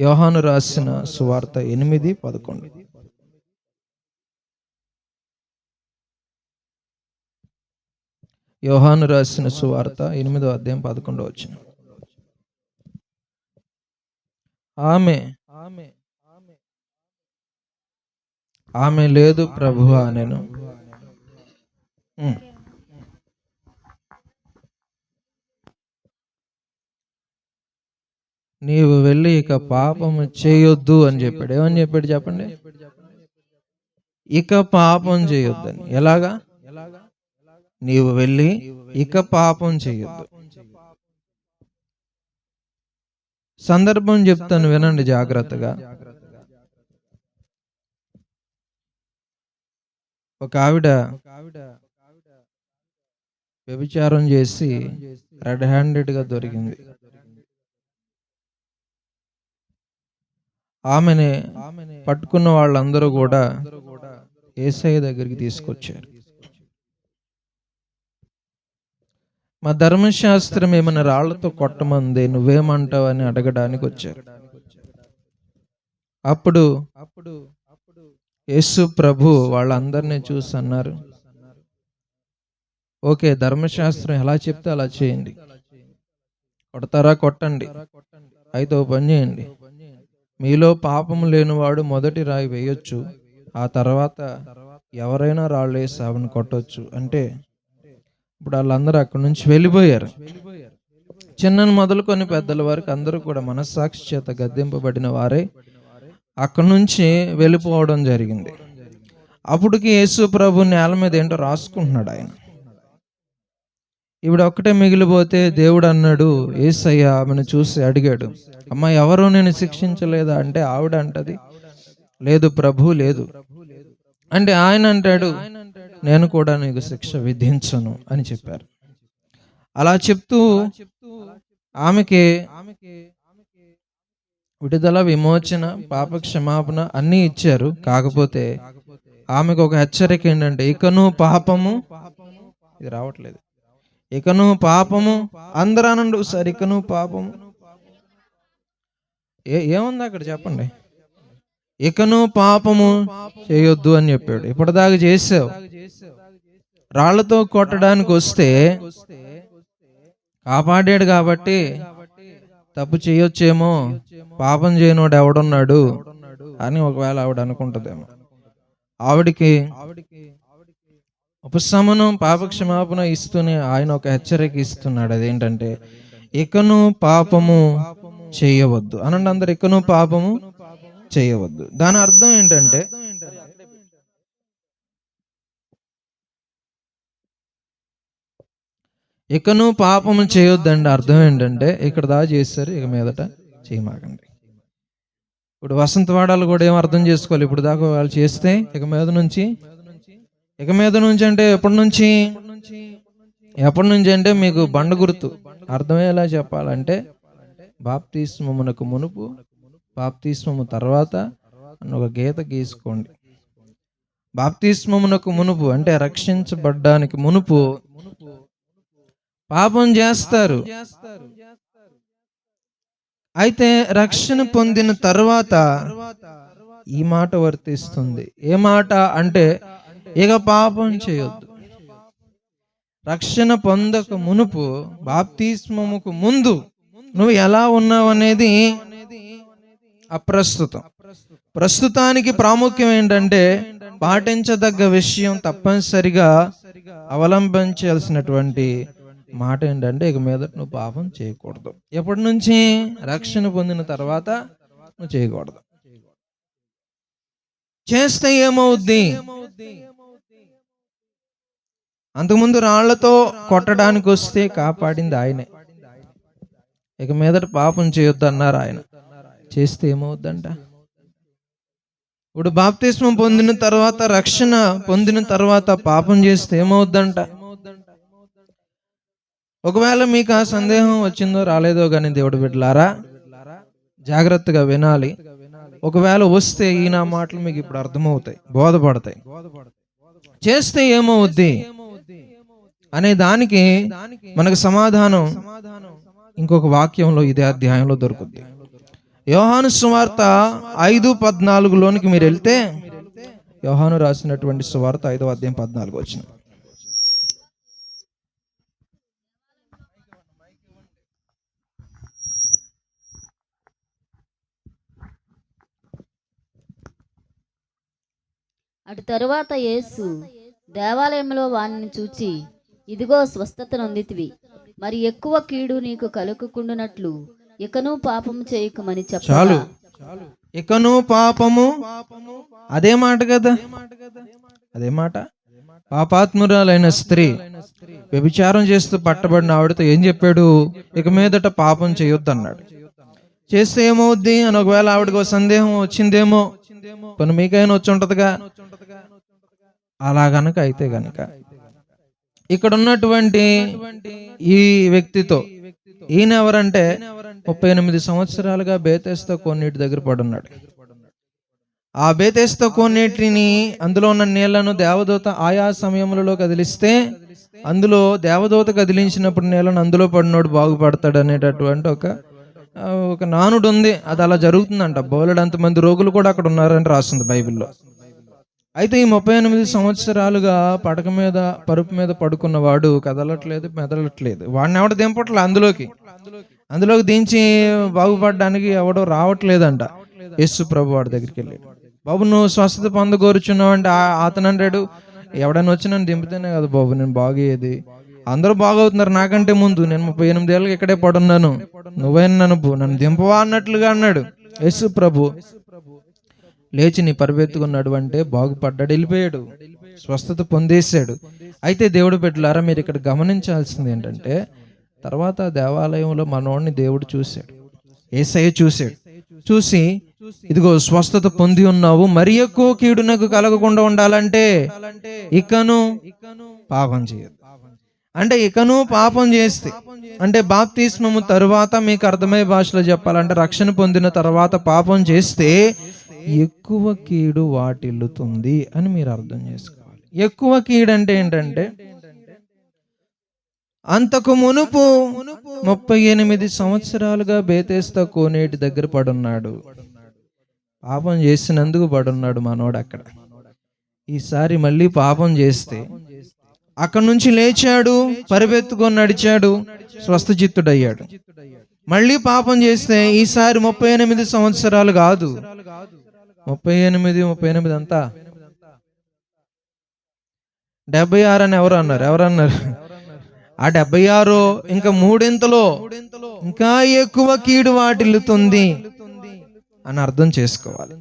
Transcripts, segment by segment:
యోహాను రాసిన సువార్త 8:11. యోహాను రాసిన సువార్త 8:11. ఆమె లేదు ప్రభువా నేను. నీవు వెళ్ళి ఇక పాపము చేయొద్దు అని చెప్పాడు. ఏమని చెప్పాడు చెప్పండి? ఇక పాపం చేయొద్దని. ఎలాగా? నీవు వెళ్ళి ఇక పాపం చేయొద్దు. సందర్భం చెప్తాను, వినండి జాగ్రత్తగా. ఒక ఆవిడ వ్యభిచారం చేసి రెడ్ హ్యాండెడ్గా దొరికింది. ఆమెని పట్టుకున్న వాళ్ళందరూ కూడా యేసయ్య దగ్గరికి తీసుకొచ్చారు. మా ధర్మశాస్త్రం ఏమైనా రాళ్లతో కొట్టమంది, నువ్వేమంటావు అని అడగడానికి వచ్చారు. అప్పుడు యేసు ప్రభు వాళ్ళందరినీ చూసి అన్నారు, ఓకే, ధర్మశాస్త్రం ఎలా చెప్తే అలా చేయండి. కొడతారా? కొట్టండి. అయితే ఓ పని చేయండి, మీలో పాపం లేనివాడు మొదటి రాయి వేయొచ్చు, ఆ తర్వాత ఎవరైనా రాళ్ళు వేసి ఆవిడని కొట్టొచ్చు అంటే ఇప్పుడు వాళ్ళందరూ అక్కడి నుంచి వెళ్ళిపోయారు. చిన్నను మొదలుకొని పెద్దల వరకు అందరూ కూడా మనస్సాక్షి చేత గద్దింపబడిన వారే అక్కడి నుంచి వెళ్ళిపోవడం జరిగింది. అప్పటికి యేసు ప్రభు నేల మీద ఏంటో రాసుకుంటున్నాడు ఆయన. ఈవిడ ఒక్కటే మిగిలిపోతే దేవుడు అన్నాడు, యేసయ్య ఆమెను చూసి అడిగాడు, అమ్మ ఎవరో నేను శిక్షించలేదా అంటే ఆవిడ అంటది, లేదు ప్రభు లేదు. అంటే ఆయన అంటాడు, నేను కూడా నీకు శిక్ష విధించను అని చెప్పారు. అలా చెప్తూ ఆమెకి విడుదల, విమోచన, పాప క్షమాపణ అన్నీ ఇచ్చారు. కాకపోతే ఆమెకు ఒక హెచ్చరిక ఏంటంటే, ఇకను పాపము, ఇది రావట్లేదు, ఇకను పాపము, అందరూ అనండి ఒకసారి, ఇకను పాపము. ఏముంది అక్కడ చెప్పండి? ఇకను పాపము చేయొద్దు అని చెప్పాడు. ఇప్పటిదాకా చేసావు. రాళ్లతో కొట్టడానికి వస్తే కాపాడాడు కాబట్టి తప్పు చేయొచ్చేమో, పాపం చేయనోడు ఎవడున్నాడు అని ఒకవేళ ఆవిడ అనుకుంటదేమో. ఆవిడికి ఉపశమనం, పాప క్షమాపణ ఇస్తూనే ఆయన ఒక హెచ్చరిక ఇస్తున్నాడు. అదేంటంటే, ఇకను పాపము చేయవద్దు అనండి అందరు, ఇకను పాపము చేయవద్దు. దాని అర్థం ఏంటంటే, ఇకను పాపము చేయొద్దండి అర్థం ఏంటంటే, ఇక్కడ దాకా చేశారు, ఇక మీదట చేయమాకండి. ఇప్పుడు వసంతవాడాలు కూడా ఏం అర్థం చేసుకోవాలి, ఇప్పుడు దాకా వాళ్ళు చేస్తే ఇక మీద నుంచి అంటే ఎప్పటి నుంచి అంటే మీకు బండ గుర్తు అర్థమయ్యేలా చెప్పాలంటే, బాప్తిస్మమునకు మునుపు, బాప్తిస్మము తర్వాత అని ఒక గీత గీసుకోండి. బాప్తిస్మమునకు మునుపు అంటే రక్షించబడ్డానికి మునుపు పాపం చేస్తారు. అయితే రక్షణ పొందిన తర్వాత ఈ మాట వర్తిస్తుంది. ఏ మాట అంటే, ఇక పాపం చేయొద్దు. రక్షణ పొందక మునుపు, బాప్తిస్మముకు ముందు నువ్వు ఎలా ఉన్నావు అనేది అప్రస్తుతం. ప్రస్తుతానికి ప్రాముఖ్యం ఏంటంటే, పాటించదగ్గ విషయం, తప్పనిసరిగా అవలంబించాల్సినటువంటి మాట ఏంటంటే, ఇక మీద నువ్వు పాపం చేయకూడదు. ఎప్పటి నుంచి? రక్షణ పొందిన తర్వాత నువ్వు చేయకూడదు. చేస్తే ఏమవుద్ది? అంతకుముందు రాళ్లతో కొట్టడానికి వస్తే కాపాడింది ఆయనే. ఇక మీదట పాపం చేయొద్దు అన్నారు ఆయన. చేస్తే ఏమవుద్దంట? ఇప్పుడు బాప్తిస్మం పొందిన తర్వాత, రక్షణ పొందిన తర్వాత పాపం చేస్తే ఏమవుద్దంట? ఒకవేళ మీకు ఆ సందేహం వచ్చిందో రాలేదో కానీ దేవుడి బిడ్డలారా జాగ్రత్తగా వినాలి. ఒకవేళ వస్తే ఈ నా మాటలు మీకు ఇప్పుడు అర్థమవుతాయి, బోధపడతాయి. చేస్తే ఏమవుద్ది అనే దానికి మనకు సమాధానం ఇంకొక వాక్యంలో ఇదే అధ్యాయంలో దొరుకుద్ది. యోహాను సువార్త 5:14లోనికి మీరు వెళ్తే, యోహాను రాసినటువంటి సువార్త 5వ అధ్యాయం 14 వచనం. అటు తరువాత యేసు దేవాలయంలో వానిని చూచి, ఇదిగో స్వస్థత నొందితివి, మరి ఎక్కువ కీడు నీకు కలుగకుండునట్లు ఇకను పాపము చేయకుమని చెప్పాలి. ఇకను పాపము, అదే మాట కదా, అదే మాట. పాపాత్మురాలైన స్త్రీ వ్యభిచారం చేస్తూ పట్టబడిన ఆవిడతో ఏం చెప్పాడు? ఇక మీదట పాపం చేయొద్దు అన్నాడు. చేస్తే ఏమవుద్ది అని ఒకవేళ ఆవిడకు సందేహం వచ్చిందేమో, కొన్ని మీకైనా వచ్చి ఉంటదిగా. అలా గనక అయితే గనక ఇక్కడ ఉన్నటువంటి ఈ వ్యక్తితో, ఈయన ఎవరంటే 38 సంవత్సరాలుగా బేతెస్తా కోనేటి దగ్గర పడున్నాడు. ఆ బేతెస్తా కోనేటిని, అందులో ఉన్న నీళ్లను దేవదూత ఆయా సమయములలో కదిలిస్తే, అందులో దేవదూత కదిలించినప్పుడు నీళ్లను అందులో పడినోడు బాగుపడతాడు అనేటటువంటి ఒక నానుడు ఉంది. అది అలా జరుగుతుందంట. బోలెడంత మంది రోగులు కూడా అక్కడ ఉన్నారని రాస్తుంది బైబిల్లో. అయితే ఈ 38 సంవత్సరాలుగా పడక మీద, పరుపు మీద పడుకున్నవాడు కదలట్లేదు, మెదలట్లేదు. వాడిని ఎవడ దింపట్లే అందులోకి దించి బాగుపడడానికి ఎవడో రావట్లేదంట. యేసు ప్రభు వాడి దగ్గరికి వెళ్ళాడు. బాబు, నువ్వు స్వస్థత పొందగోరుచున్నావు అంటే అతను అంటాడు, ఎవడైనా వచ్చి నన్ను దింపితేనే కదా బాబు నేను బాగయ్యేది. అందరూ బాగవుతున్నారు నాకంటే ముందు. నేను 38 ఏళ్ళకి ఇక్కడే పడున్నాను, నువ్వైనా నన్ను దింపవా అన్నట్లుగా అన్నాడు. యేసు ప్రభు లేచి నీ పరిపెత్తుకున్నాడు అంటే బాగుపడ్డాడు, వెళ్ళిపోయాడు, స్వస్థత పొందేశాడు. అయితే దేవుడు బిడ్డలారా, మీరు ఇక్కడ గమనించాల్సింది ఏంటంటే, తర్వాత దేవాలయంలో మనోడిని దేవుడు చూశాడు, యేసయ్య చూశాడు. చూసి, ఇదిగో స్వస్థత పొంది ఉన్నావు, మరి ఎక్కువ కీడు నాకు కలగకుండా ఉండాలంటే ఇకను పాపం చేయదు. అంటే ఇకను పాపం చేస్తే, అంటే బాప్తిస్మము తరువాత, మీకు అర్థమయ్యే భాషలో చెప్పాలంటే రక్షణ పొందిన తర్వాత పాపం చేస్తే ఎక్కువ కీడు వాటిల్లుతుంది అని మీరు అర్థం చేసుకోవాలి. ఎక్కువ కీడు అంటే ఏంటంటే, అంతకు మునుపు 38 సంవత్సరాలుగా బేతెస్తా కోనేటి దగ్గర పడున్నాడు, పాపం చేసినందుకు పడున్నాడు మనోడు అక్కడ. ఈసారి మళ్ళీ పాపం చేస్తే అక్కడి నుంచి లేచాడు, పరిపెత్తుకొని నడిచాడు, స్వస్థచిత్తుడయ్యాడు. మళ్ళీ పాపం చేస్తే ఈసారి 38 సంవత్సరాలు కాదు, 38 అంతా 76 అని ఎవరన్నారు? ఆ 76 ఇంకా మూడింతలో ఇంకా ఎక్కువ కీడు వాటిల్లుతుంది అని అర్థం చేసుకోవాలి.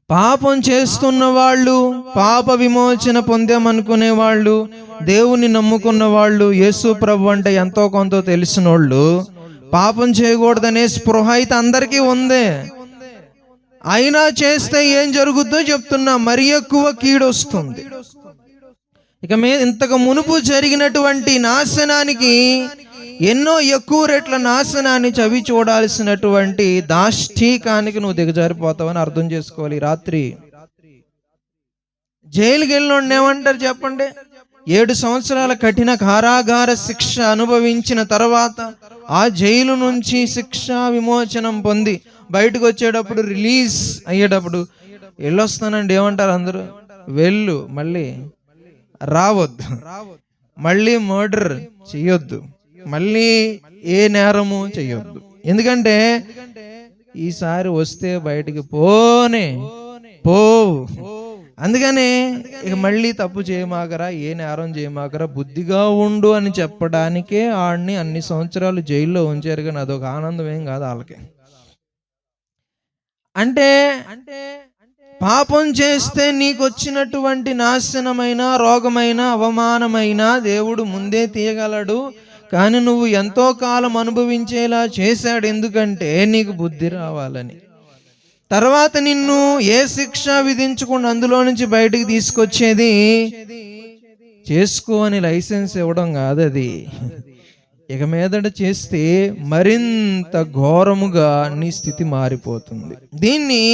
పాపం చేస్తున్న వాళ్ళు, పాప విమోచన పొందామనుకునే వాళ్ళు, దేవుని నమ్ముకున్న వాళ్ళు, యేసు ప్రభు అంటే ఎంతో కొంత తెలిసిన వాళ్ళు, పాపం చేయకూడదనే స్పృహ అయితే అందరికీ ఉంది. అయినా చేస్తే ఏం జరుగుద్దో చెప్తున్నా, మరి ఎక్కువ కీడు వస్తుంది. ఇక ఇంతకు మునుపు జరిగినటువంటి నాశనానికి ఎన్నో ఎక్కువ రెట్ల నాశనాన్ని చవి చూడాల్సినటువంటి దాష్టీకానికి నువ్వు దిగజారిపోతావని అర్థం చేసుకోవాలి. రాత్రి జైలుకి వెళ్ళినోడిని ఏమంటారు చెప్పండి? 7 సంవత్సరాల కఠిన కారాగార శిక్ష అనుభవించిన తర్వాత ఆ జైలు నుంచి శిక్షా విమోచనం పొంది బయటకు వచ్చేటప్పుడు, రిలీజ్ అయ్యేటప్పుడు, వెళ్ళొస్తానండి ఏమంటారు అందరూ? వెళ్ళు, మళ్ళీ రావద్దు, మళ్ళీ మర్డర్ చెయ్యొద్దు, మళ్ళీ ఏ నేరము చెయ్యొద్దు. ఎందుకంటే ఈసారి వస్తే బయటికి పోవు. అందుకనే ఇక మళ్ళీ తప్పు చేయమాకరా, ఏ నేరం చేయమాకరా, బుద్ధిగా ఉండు అని చెప్పడానికే ఆడిని అన్ని సంవత్సరాలు జైల్లో ఉంచారు. కానీ అదొక ఆనందం ఏం కాదు వాళ్ళకి. అంటే పాపం చేస్తే నీకు వచ్చినటువంటి నాశనమైన, రోగమైన, అవమానమైన దేవుడు ముందే తీయగలడు. కానీ నువ్వు ఎంతో కాలం అనుభవించేలా చేశాడు. ఎందుకంటే నీకు బుద్ధి రావాలని. తర్వాత నిన్ను ఏ శిక్ష విధించకుండా అందులో నుంచి బయటికి తీసుకొచ్చేది చేసుకో అని లైసెన్స్ ఇవ్వడం కాదు అది. ఇక మీదట చేస్తే మరింత ఘోరముగా నీ స్థితి మారిపోతుంది. దీన్ని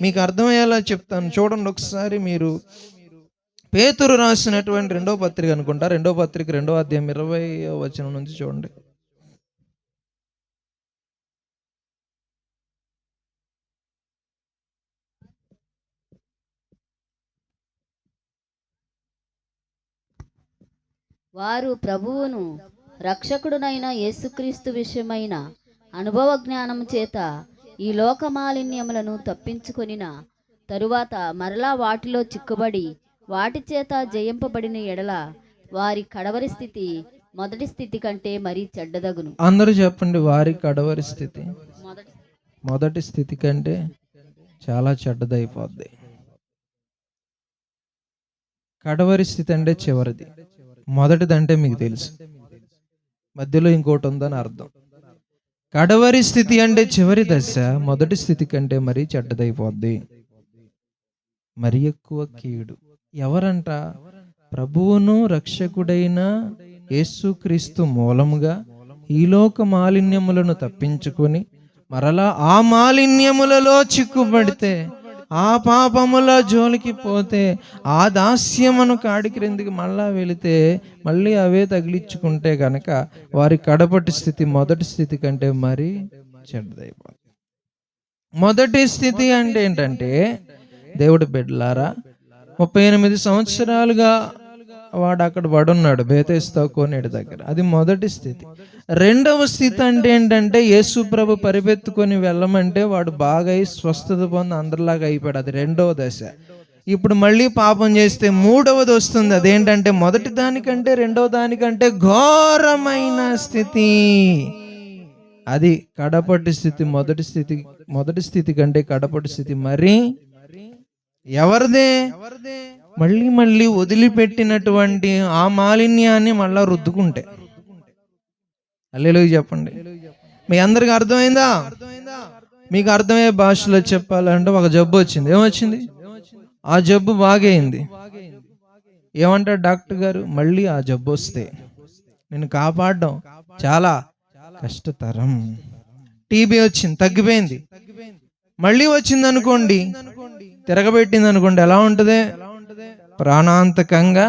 మీకు అర్థమయ్యేలా చెప్తాను. చూడండి ఒకసారి, మీరు పేతురు రాసినటువంటి 2వ పత్రిక అనుకుంటా, 2వ పత్రిక 2వ అధ్యాయం 20వ వచనం నుంచి చూడండి. వారు ప్రభువును రక్షకుడునైన యేసుక్రీస్తు విషయమైన అనుభవ జ్ఞానము చేత ఈ లోక మాలిన్యములను తప్పించుకొనిన తరువాత మరలా వాటిలో చిక్కుబడి వాటి చేత జయింపబడిన ఎడల వారి కడవరి స్థితి మొదటి స్థితి కంటే మరీ చెడ్డదగును. అందరూ చెప్పండి, వారి కడవరి స్థితి మొదటి మొదటి స్థితి కంటే చాలా చెడ్డదైపోద్ది. కడవరి స్థితి అంటే చివరిది, మొదటిదంటే మీకు తెలుసు, మధ్యలో ఇంకోటి ఉందని అర్థం. కడవరి స్థితి అంటే చివరి దశ, మొదటి స్థితి కంటే మరీ చెడ్డదైపోద్ది. మరి ఎక్కువ కీడు. ఎవరంట? ప్రభువును రక్షకుడైన యేసుక్రీస్తు మూలముగా ఈ లోక మాలిన్యములను తప్పించుకొని మరలా ఆ మాలిన్యములలో చిక్కుబడితే, ఆ పాపముల జోలికి పోతే, ఆ దాస్యమును కాడి క్రిందికి మళ్ళా వెళితే మళ్ళీ అవే తగిలించుకుంటే గనక వారి కడపటి స్థితి మొదటి స్థితి కంటే మరీ చెడ్డదైపోతుంది. మొదటి స్థితి అంటే ఏంటంటే, దేవుడి బిడ్డలారా, 38 సంవత్సరాలుగా వాడు అక్కడ పడున్నాడు బేతేస్తా కోనేటి దగ్గర. అది మొదటి స్థితి. రెండవ స్థితి అంటే ఏంటంటే, యేసు ప్రభు పరిపెత్తుకొని వెళ్ళమంటే వాడు బాగా స్వస్థత పొంది అందరిలాగా అయిపోయాడు. అది రెండవ దశ. ఇప్పుడు మళ్ళీ పాపం చేస్తే మూడవది వస్తుంది. అదేంటంటే, మొదటి దానికంటే రెండవ దానికంటే ఘోరమైన స్థితి. అది కడపటి స్థితి. మొదటి స్థితి కంటే కడపటి స్థితి మరి ఎవరిదే? మళ్ళీ మళ్ళీ వదిలిపెట్టినటువంటి ఆ మాలిన్యాన్ని మళ్ళా రుద్దుకుంటే. హల్లెలూయా చెప్పండి. మీ అందరికి అర్థమైందా? మీకు అర్థమయ్యే భాషలో చెప్పాలంటే, ఒక జబ్బు వచ్చింది. ఏమొచ్చింది? ఆ జబ్బు బాగైంది. ఏమంటారు డాక్టర్ గారు? మళ్ళీ ఆ జబ్బు వస్తే నిన్ను కాపాడడం చాలా కష్టతరం. టీబీ వచ్చింది, తగ్గిపోయింది. మళ్ళీ వచ్చింది అనుకోండి, తిరగబెట్టింది అనుకోండి, ఎలా ఉంటుంది? ప్రాణాంతకంగా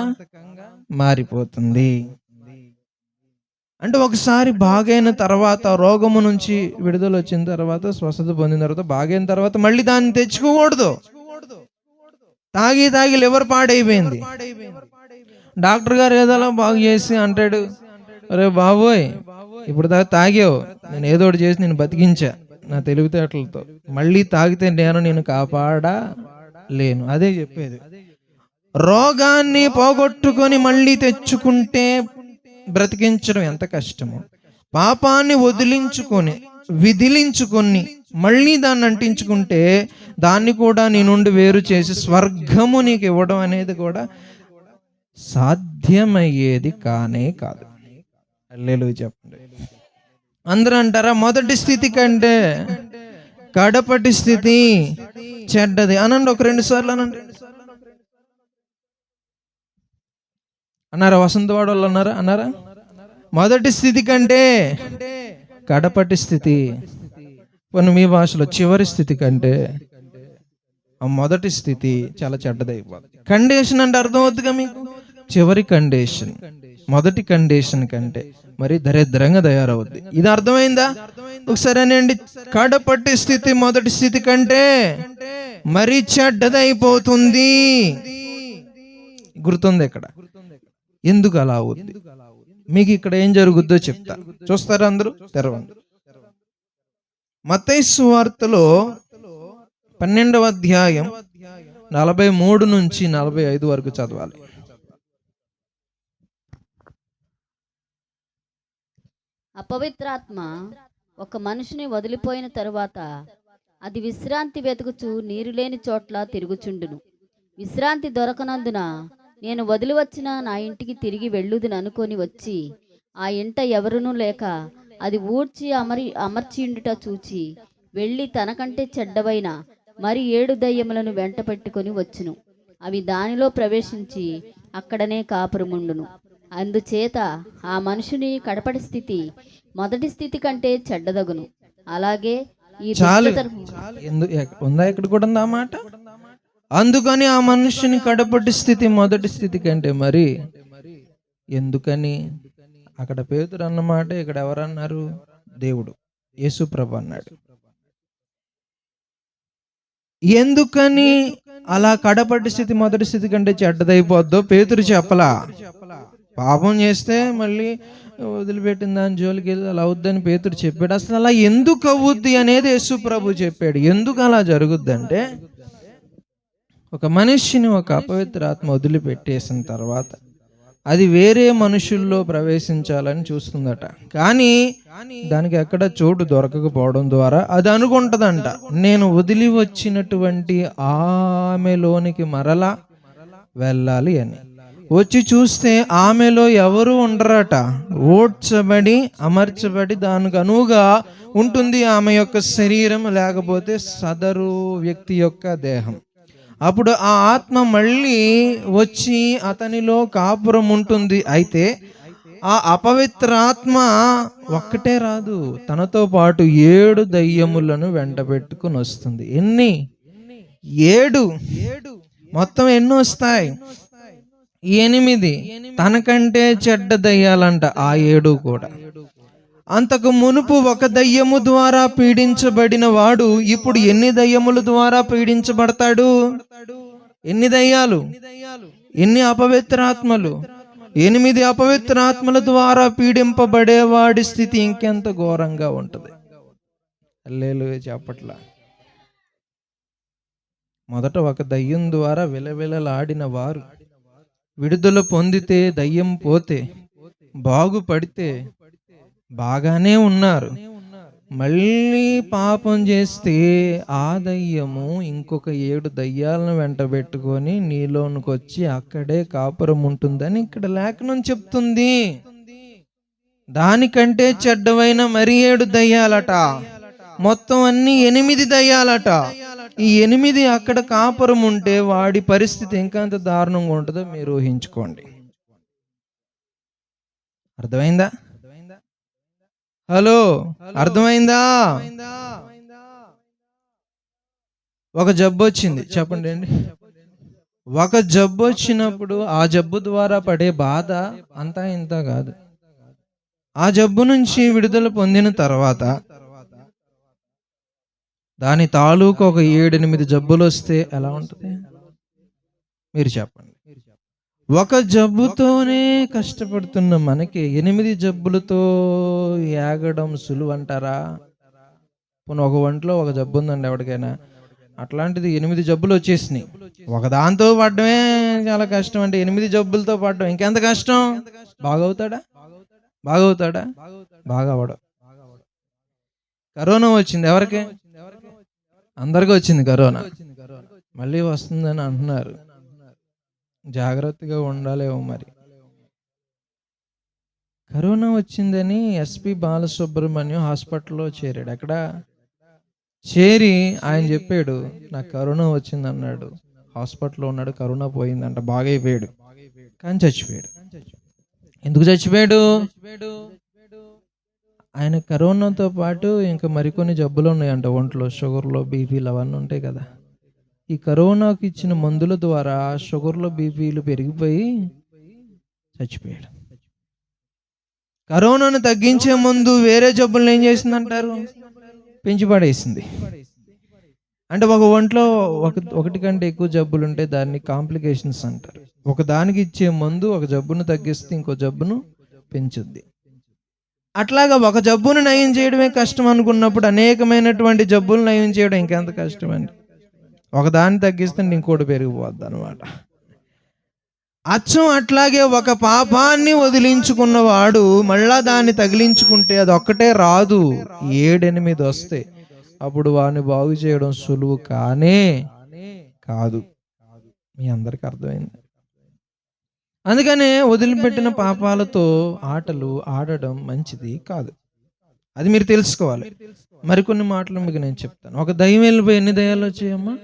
మారిపోతుంది. అంటే ఒకసారి బాగైన తర్వాత, రోగము నుంచి విడుదల వచ్చిన తర్వాత, స్వస్థత పొందిన తర్వాత, బాగైన తర్వాత మళ్ళీ దాన్ని తెచ్చుకోకూడదు. తాగి తాగి లివర్ పాడైపోయింది. డాక్టర్ గారు ఏదోలా బాగు చేసి అంటాడు, అరే బాబోయ్, ఇప్పుడు దాకా తాగావు, నేను ఏదో ఒకటి చేసి నేను బతికించా నా తెలివితేటలతో, మళ్ళీ తాగితే నేను కాపాడలేను. అదే చెప్పేది. రోగాన్ని పోగొట్టుకొని మళ్ళీ తెచ్చుకుంటే బ్రతికించడం ఎంత కష్టమో, పాపాన్ని విదిలించుకొని మళ్ళీ దాన్ని అంటించుకుంటే దాన్ని కూడా నీ నుండి వేరు చేసి స్వర్గము నీకు ఇవ్వడం అనేది కూడా సాధ్యమయ్యేది కానే కాదు. హల్లెలూయా చెప్పండి. అందరూ అంటారా, మొదటి స్థితి కంటే కడపటి స్థితి చెడ్డది అనండి. ఒక 2 సార్లు అనండి. అన్నారా? వసంతవాడ వాళ్ళు అన్నారా? మొదటి స్థితి కంటే కడపటి స్థితి. కొన్ని మీ భాషలో చివరి స్థితి కంటే ఆ మొదటి స్థితి చాలా చెడ్డదైపోతుంది. కండిషన్ అంటే అర్థం అవుతుందిగా మీకు? చివరి కండిషన్ మొదటి కండిషన్ కంటే మరి దరిద్రంగా తయారవుద్ది. ఇది అర్థమైందా? ఒకసారి అనండి, కడపటి స్థితి మొదటి స్థితి కంటే మరి చెడ్డదైపోతుంది. గుర్తుంది ఇక్కడ? ఎందుకు అలా అవుద్ది? మీకు ఇక్కడ ఏం జరుగుద్దో చెప్తా, చూస్తారా? అందరూ తెరవండి. మత్తయి సువార్తలో 12వ అధ్యాయం 43 నుంచి 45 వరకు చదవాలి. అపవిత్రాత్మ ఒక మనిషిని వదిలిపోయిన తరువాత అది విశ్రాంతి వెతుకుచు నీరు లేని చోట్ల తిరుగుచుండును. విశ్రాంతి దొరకనందున నేను వదిలి వచ్చిన నా ఇంటికి తిరిగి వెళ్ళుదును అనుకొని వచ్చి ఆ ఇంట ఎవరునూ లేక అది ఊడ్చి అమర్చిండుట చూచి వెళ్ళి తనకంటే చెడ్డవైన మరి 7 దయ్యములను వెంట పెట్టుకొని వచ్చును. అవి దానిలో ప్రవేశించి అక్కడనే కాపురముండును. అందుచేత ఆ మనుషుని కడపటి స్థితి మొదటి స్థితి కంటే చెడ్డదగును. అలాగే ఈ ఉందా? ఇక్కడ కూడా ఉందా మాట? అందుకని ఆ మనుషుని కడపటి స్థితి మొదటి స్థితి కంటే మరి. ఎందుకని? అక్కడ పేతురు అన్నమాట, ఇక్కడ ఎవరన్నారు? దేవుడు యేసు ప్రభు అన్నాడు. ఎందుకని అలా కడపటి స్థితి మొదటి స్థితి కంటే చెడ్డదైపోద్దో పేతురు చెప్పలా. పాపం చేస్తే మళ్ళీ వదిలిపెట్టిన దాని జోలికి వెళ్ళి అలా అవుద్దని పేతురు చెప్పాడు. అసలు అలా ఎందుకు అవుద్ది అనేది యేసు ప్రభు చెప్పాడు. ఎందుకు అలా జరుగుద్దంటే, ఒక మనిషిని ఒక అపవిత్ర ఆత్మ వదిలిపెట్టేసిన తర్వాత అది వేరే మనుషుల్లో ప్రవేశించాలని చూస్తుందట. కానీ దానికి ఎక్కడ చోటు దొరకకపోవడం ద్వారా అది అనుకుంటదంట, నేను వదిలి వచ్చినటువంటి ఆమెలోనికి మరలా వెళ్ళాలి అని. వచ్చి చూస్తే ఆమెలో ఎవరు ఉండరట. ఓడ్చబడి అమర్చబడి దానికి అనువుగా ఉంటుంది ఆమె యొక్క శరీరం, లేకపోతే సదరు వ్యక్తి యొక్క దేహం. అప్పుడు ఆ ఆత్మ మళ్ళీ వచ్చి అతనిలో కాపురం ఉంటుంది. అయితే ఆ అపవిత్ర ఆత్మ ఒక్కటే రాదు, తనతో పాటు 7 దయ్యములను వెంట పెట్టుకుని వస్తుంది. ఎన్ని? 7. మొత్తం ఎన్ని వస్తాయి? 8. తనకంటే చెడ్డ దయ్యాలంట ఆ 7 కూడా. అంతకు మునుపు ఒక దయ్యము ద్వారా పీడించబడిన వాడు ఇప్పుడు ఎన్ని దయ్యముల ద్వారా పీడించబడతాడు? ఎన్ని దయ్యాలు? ఎన్ని అపవిత్రాత్మలు? 8 అపవిత్రాత్మల ద్వారా పీడింపబడేవాడి స్థితి ఇంకెంత ఘోరంగా ఉంటది. హల్లెలూయా చెప్పట్లా. మొదట ఒక దయ్యం ద్వారా విలవిలలాడిన వారు విడుదల పొందితే, దయ్యం పోతే, బాగుపడితే బాగానే ఉన్నారు. మళ్ళీ పాపం చేస్తే ఆ దయ్యము ఇంకొక 7 దయ్యాలను వెంట పెట్టుకొని నీలోనికి వచ్చి అక్కడే కాపురం ఉంటుందని ఇక్కడ లేఖనం చెప్తుంది. దానికంటే చెడ్డవైన మరి 7 దయ్యాలట. మొత్తం అన్ని 8 దయ్యాలట. ఈ 8 అక్కడ కాపురం ఉంటే వాడి పరిస్థితి ఇంకంత దారుణంగా ఉంటుందో మీరు ఊహించుకోండి. అర్థమైందా? హలో, అర్థమైందా? ఒక జబ్బు వచ్చింది చెప్పండి అండి. ఒక జబ్బు వచ్చినప్పుడు ఆ జబ్బు ద్వారా పడే బాధ అంతా ఇంత కాదు. ఆ జబ్బు నుంచి విడుదల పొందిన తర్వాత దాని తాలూకు ఒక 7-8 జబ్బులు వస్తే ఎలా ఉంటుంది మీరు చెప్పండి. ఒక జబ్బుతోనే కష్టపడుతున్న మనకి 8 జబ్బులతో ఏగడం సులువు అంటారా? పోనీ ఒక ఒంట్లో ఒక జబ్బు ఉందండి ఎవరికైనా, అట్లాంటిది 8 జబ్బులు వచ్చేసినాయి. ఒక దాంతో పడడమే చాలా కష్టం అంటే 8 జబ్బులతో పడడం ఇంకెంత కష్టం? బాగవుతాడా? బాగా అవడం. కరోనా వచ్చింది ఎవరికి? అందరికీ వచ్చింది కరోనా. మళ్ళీ వస్తుందని అంటున్నారు. జాగ్రత్తగా ఉండాలేమో మరి. కరోనా వచ్చిందని ఎస్పి బాలసుబ్రహ్మణ్యం హాస్పిటల్లో చేరాడు. అక్కడ చేరి ఆయన చెప్పాడు, నాకు కరోనా వచ్చింది అన్నాడు. హాస్పిటల్లో ఉన్నాడు, కరోనా పోయిందంట, బాగా అయిపోయాడు. కానీ చచ్చిపోయాడు. ఎందుకు చచ్చిపోయాడు? ఆయన కరోనాతో పాటు ఇంకా మరికొన్ని జబ్బులు ఉన్నాయంట ఒంట్లో, షుగర్లో, బీపీలు అవన్నీ ఉంటాయి కదా. ఈ కరోనాకి ఇచ్చిన మందుల ద్వారా షుగర్లో, బీపీలు పెరిగిపోయి చచ్చిపోయాడు. కరోనాను తగ్గించే ముందు వేరే జబ్బులను ఏం చేసిందంటారు? పెంచి పడేసింది. అంటే ఒక ఒంట్లో ఒకటి కంటే ఎక్కువ జబ్బులు ఉంటే దాన్ని కాంప్లికేషన్స్ అంటారు. ఒక దానికి ఇచ్చే మందు ఒక జబ్బును తగ్గిస్తే ఇంకో జబ్బును పెంచుద్ది. అట్లాగా ఒక జబ్బును నయం చేయడమే కష్టం అనుకున్నప్పుడు అనేకమైనటువంటి జబ్బులు నయం చేయడం ఇంకెంత కష్టం అండి. ఒకదాన్ని తగ్గిస్తే ఇంకోటి పెరిగిపోద్ది అనమాట. అచ్చం అట్లాగే ఒక పాపాన్ని వదిలించుకున్నవాడు మళ్ళా దాన్ని తగిలించుకుంటే అది ఒక్కటే రాదు, 7-8 వస్తాయి. అప్పుడు వాడిని బాగు చేయడం సులువు కానే కాదు. మీ అందరికి అర్థమైంది. అందుకనే వదిలిపెట్టిన పాపాలతో ఆటలు ఆడడం మంచిది కాదు. అది మీరు తెలుసుకోవాలి. మరికొన్ని మాటలు మీకు నేను చెప్తాను. ఒక దయ్యం వెళ్ళిపోయి ఎన్ని దయ్యాలు వచ్చాయమ్మా?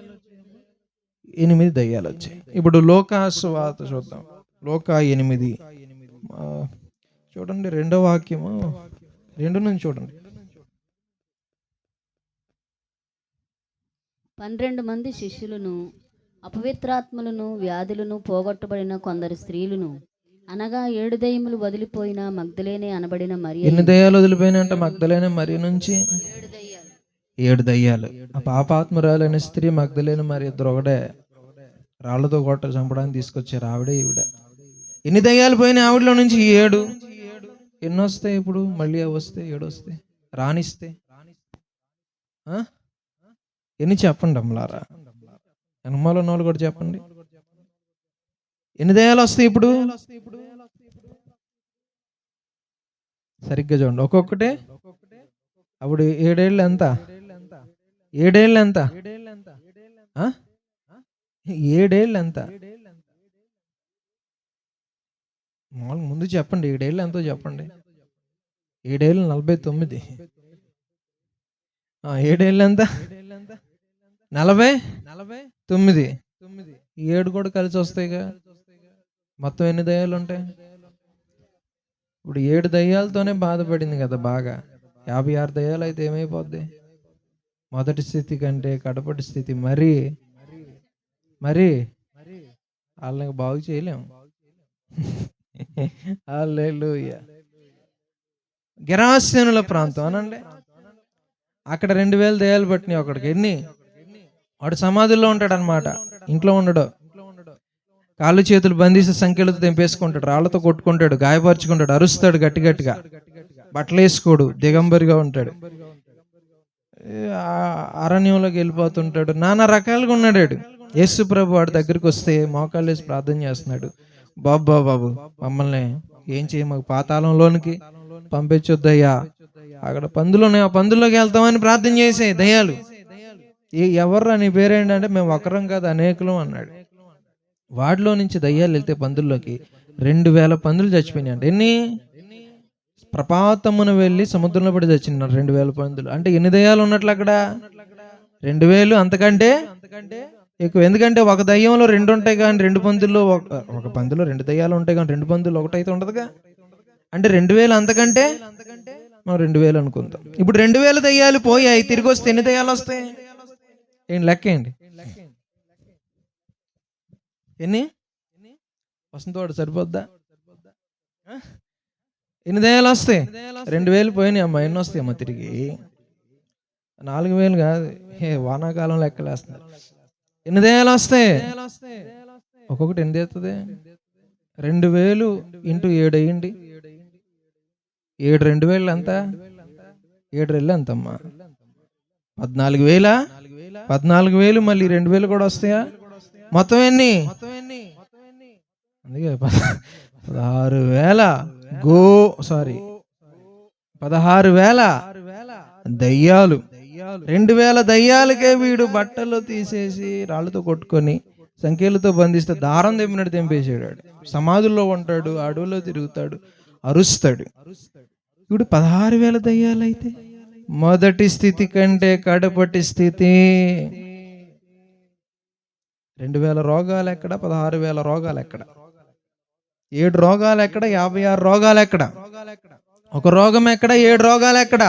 8 దయ్యాలు వచ్చాయి. ఇప్పుడు లోకా సువార్త చూద్దాం. లోకా 8 చూడండి, 2వ వాక్యము 2 నుంచి చూడండి. 12 మంది శిష్యులను, అపవిత్రాత్మలను, వ్యాధులను పోగొట్టబడిన కొందరు స్త్రీలను, అనగా 7 దయ్యములు వదిలిపోయిన మగ్దలేనే అనబడిన మరి. ఎన్ని దయ్యాలు వదిలిపోయినంట మగ్దలేనే మరి నుంచి? 7 దయ్యాలు. ఆ పాపాత్మురాలైన స్త్రీ మగ్దలేనే మరి, ఇద్దరు ఒకటే. రాళ్లతో కొట్ట చంపడానికి తీసుకొచ్చారు ఆవిడే ఈవిడ. ఎన్ని దయ్యాలు పోయినాయి ఆవిడలో నుంచి? 7. ఎన్ని వస్తాయి ఇప్పుడు? మళ్ళీ అవి వస్తాయి, 7 వస్తాయి. రాణిస్తే ఆ? ఎన్ని చెప్పండి అమ్మలారా, అనుమానం ఉన్న వాళ్ళు కూడా చెప్పండి. ఎన్ని దయ్యాలు వస్తాయి ఇప్పుడు? సరిగ్గా చూడండి. ఒక్కొక్కటే అప్పుడు 7 ఏళ్ళు ఎంత? 7 ఏళ్ళు ఎంత? 7 ఏళ్ళు ఎంత? మామూలు ముందు చెప్పండి, 7 ఏళ్ళు ఎంతో చెప్పండి. 7 ఏళ్ళు 49. 7 ఏళ్ళు ఎంత? 49. 7 కూడా కలిసి వస్తాయిగా. మొత్తం ఎన్ని దయ్యాలు ఉంటాయి? ఇప్పుడు 7 దయ్యాలతోనే బాధపడింది కదా బాగా. 56 దయ్యాలు అయితే ఏమైపోద్ది? మొదటి స్థితి కంటే కడపటి స్థితి మరి వాళ్ళని బాగు చేయలేము. హల్లెలూయా. గెరాసేనుల ప్రాంతం అనండి, అక్కడ 2000 దయ్యాలు పట్టినాయి ఒకడికి. ఎన్ని? వాడు సమాధుల్లో ఉంటాడు అనమాట, ఇంట్లో ఉండడు. కాళ్ళు చేతులు బంధిస్తే సంఖ్యలతో తెంపేసుకుంటాడు, రాళ్లతో కొట్టుకుంటాడు, గాయపరుచుకుంటాడు, అరుస్తాడు గట్టిగా, బట్టలు వేసుకోడు, దిగంబరిగా ఉంటాడు, అరణ్యంలోకి వెళ్ళిపోతుంటాడు, నానా రకాలుగా ఉన్నాడు. యేసు ప్రభు వాడి దగ్గరికి వస్తే మోకాళ్ళు వేసి ప్రార్థన చేస్తున్నాడు, బాబు మమ్మల్ని ఏం చేయమాకు, పాతాళంలోనికి పంపించొద్దయ్యా, అక్కడ పందులు ఉన్నాయి, ఆ పందుల్లోకి వెళ్తామని ప్రార్థన చేసే దయ్యాలు. ఎవర్రా నీ పేరేంటంటే మేము ఒకరం కాదు అనేకులం అన్నాడు. వాడిలో నుంచి దయ్యాలు వెళ్తే పందుల్లోకి 2000 పందులు చచ్చిపోయినాయి అంటే. ఎన్ని? ప్రపాతమున వెళ్ళి సముద్రంలో పడి చచ్చినారు 2000 పందులు. అంటే ఎన్ని దయ్యాలు ఉన్నట్లు అక్కడ? 2000, అంతకంటే ఎక్కువ. ఎందుకంటే ఒక దయ్యంలో 2 ఉంటాయి కానీ 2 పందుల్లో ఒక పందులో 2 దయ్యాలు ఉంటాయి కానీ 2 పందులు ఒకటైతే ఉండదుగా. అంటే 2000, అంతకంటే మనం 2000 అనుకుందాం. ఇప్పుడు 2000 దయ్యాలు పోయాయి, తిరిగి వస్తే ఎన్ని దయ్యాలు వస్తాయి? ఏం లెక్కేయండి, ఎన్ని వసంతవాడు సరిపోద్దా? ఎన్ని దయ్యాలు వస్తాయి? 2000 పోయినాయి అమ్మా. ఎన్ని వస్తాయి అమ్మా తిరిగి? 4000 కాదు, వానాకాలం లెక్కలేస్తున్నారు. ఎన్ని దయ్యాలు వస్తాయి? ఒక్కొక్కటి ఎన్ని అవుతుంది? 2000 ఇంటూ 7 అయ్యింది. 7 2000 ఎంత? 7 రెళ్ళు ఎంతమ్మా? 14,000. 14,000 మళ్ళీ 2000 కూడా వస్తాయా? మొత్తం ఎన్ని? అందుకే 16,000 16,000 దయ్యాలు. 2,000 దయ్యాలకే వీడు బట్టలు తీసేసి రాళ్ళతో కొట్టుకొని సంఖ్యలతో బంధిస్తే దారం తెంపినట్టు తెంపేసాడు. సమాధుల్లో ఉంటాడు, అడవుల్లో తిరుగుతాడు, అరుస్తాడు. ఇప్పుడు 16,000 దయ్యాలైతే మొదటి స్థితి కంటే కడపటి స్థితి. 2,000 రోగాలు ఎక్కడ? 16,000 రోగాలు ఎక్కడ? 7 రోగాలు ఎక్కడ? 56 రోగాలు ఎక్కడ? ఒక రోగం ఎక్కడ? 7 రోగాలు ఎక్కడ?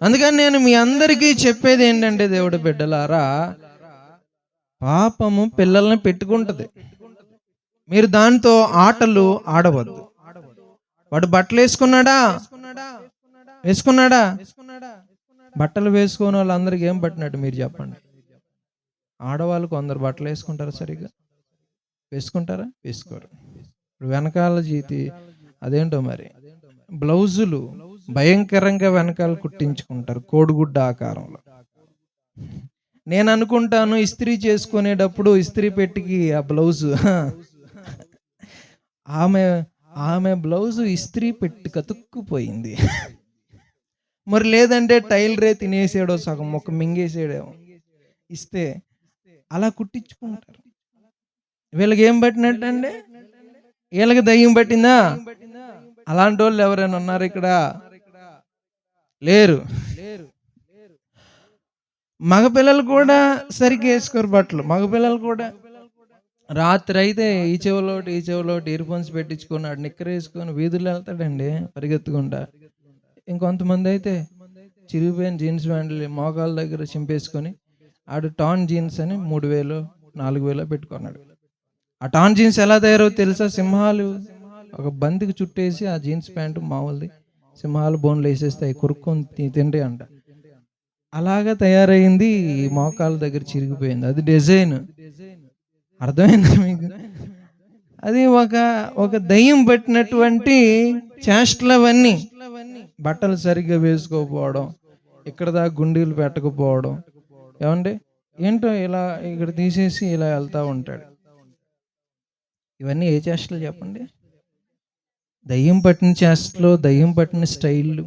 అందుకని నేను మీ అందరికీ చెప్పేది ఏంటంటే, దేవుడి బిడ్డలారా, పాపము పిల్లల్ని పెట్టుకుంటది. మీరు దాంతో ఆటలు ఆడవద్దు. వాడు బట్టలు వేసుకున్నాడా? బట్టలు వేసుకున్న వాళ్ళందరికీ ఏం పట్టినట్టు మీరు చెప్పండి. ఆడవాళ్ళు కొందరు బట్టలు వేసుకుంటారా? సరిగ్గా వేసుకుంటారా? వేసుకోరు. ఇప్పుడు వెనకాల జీతి అదేంటో మరి, బ్లౌజులు భయంకరంగా వెనకాల కుట్టించుకుంటారు కోడిగుడ్డ ఆకారంలో. నేను అనుకుంటాను, ఇస్త్రీ చేసుకునేటప్పుడు ఇస్త్రీ పెట్టికి ఆ బ్లౌజు ఆమె బ్లౌజు ఇస్త్రీ పెట్టి కతుక్కుపోయింది. మరి లేదంటే టైలరే తినేసాడో, సగం మొక్క మింగేసాడేమో ఇస్తే అలా కుట్టించుకుంటారు. వీళ్ళకి ఏం పట్టినట్టండి? వీళ్ళకి దయ్యం పట్టిందా? అలాంటి వాళ్ళు ఎవరైనా ఉన్నారు ఇక్కడ? లేరు. మగపిల్లలు కూడా సరిగ్గా వేసుకోరు బట్టలు. మగపిల్లలు కూడా రాత్రి అయితే ఈ చెవులోటి ఇయర్ ఫోన్స్ పెట్టించుకున్నాడు, నిక్కర్ వేసుకొని వీధుల్లో వెళ్తాడండి పరిగెత్తుకుంటా. ఇంకొంతమంది అయితే చిరిగిపోయిన జీన్స్ ప్యాంట్లు మోకాళ్ళ దగ్గర చింపేసుకొని ఆడు టాన్ జీన్స్ అని 3,000 4,000 పెట్టుకున్నాడు. ఆ టాన్ జీన్స్ ఎలా తయారవు తెలుసా? సింహాలు ఒక బంతికి చుట్టేసి ఆ జీన్స్ ప్యాంటు మామూలుది సింహాలు బోన్లు వేసేస్తాయి, కొరుక్కొని తింటే అంట. అలాగా తయారైంది, మోకాళ్ళ దగ్గర చిరిగిపోయింది. అది డిజైన్. అర్థమైందా మీకు? అది ఒక ఒక దయ్యం పట్టినటువంటి చేష్టలు అవన్నీ. బట్టలు సరిగ్గా వేసుకోకపోవడం, ఇక్కడ దాకా గుండీలు పెట్టకపోవడం, ఏమండి ఏంటో ఇలా ఇక్కడ తీసేసి ఇలా వెళ్తూ ఉంటాడు. ఇవన్నీ ఏ చేష్టలు చెప్పండి? దయ్యం పట్టిన చేష్టలు, దయ్యం పట్టిన స్టైళ్ళు.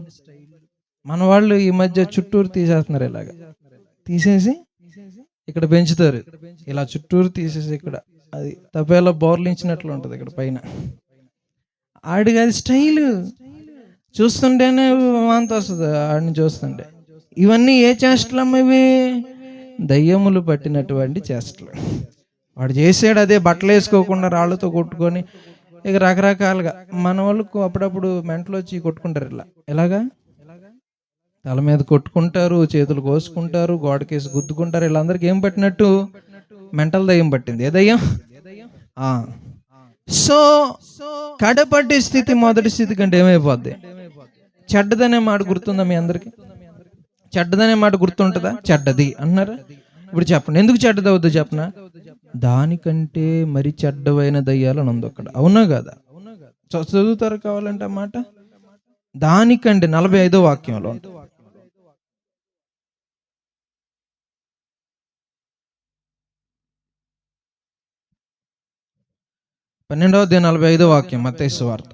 మన వాళ్ళు ఈ మధ్య చుట్టూరు తీసేస్తున్నారు, ఇలాగా తీసేసి ఇక్కడ పెంచుతారు, ఇలా చుట్టూరు తీసేసి ఇక్కడ అది తపేలా బోర్లించినట్లు ఉంటుంది ఇక్కడ పైన. ఆడికి అది స్టైల్, చూస్తుంటేనే వాంతి వస్తుంది ఆడిని చూస్తుంటే. ఇవన్నీ ఏ చేష్టలు అమ్మ? ఇవి దయ్యములు పట్టినటువంటి చేష్టలు. వాడు చేసాడు అదే, బట్టలు వేసుకోకుండా రాళ్ళతో కొట్టుకొని ఇక రకరకాలుగా. మన వాళ్ళకు అప్పుడప్పుడు మెంటలు వచ్చి కొట్టుకుంటారు ఇలా, ఎలాగా తల మీద కొట్టుకుంటారు, చేతులు కోసుకుంటారు, గోడకేసి గుద్దుకుంటారు. వీళ్ళందరికీ ఏం పట్టినట్టు? మెంటల్ దయ్యం పట్టింది. ఏ దయ్యం? సో కడపట్టి స్థితి మొదటి స్థితి కంటే ఏమైపోద్ది? చెడ్డదనే మాట గుర్తుందా మీ అందరికి? చెడ్డదనే మాట గుర్తుంటుందా? చెడ్డది అన్నారా? ఇప్పుడు చెప్పండి, ఎందుకు చెడ్డది అవుద్దో చెప్పనా? దానికంటే మరి చెడ్డవైన దయ్యాలని ఉంది అక్కడ, అవునా కదా? చదువుతారు కావాలంటే ఆ మాట. దానికంటే 45వ వాక్యంలో 12:45 వాక్యం, మత్తయి సువార్త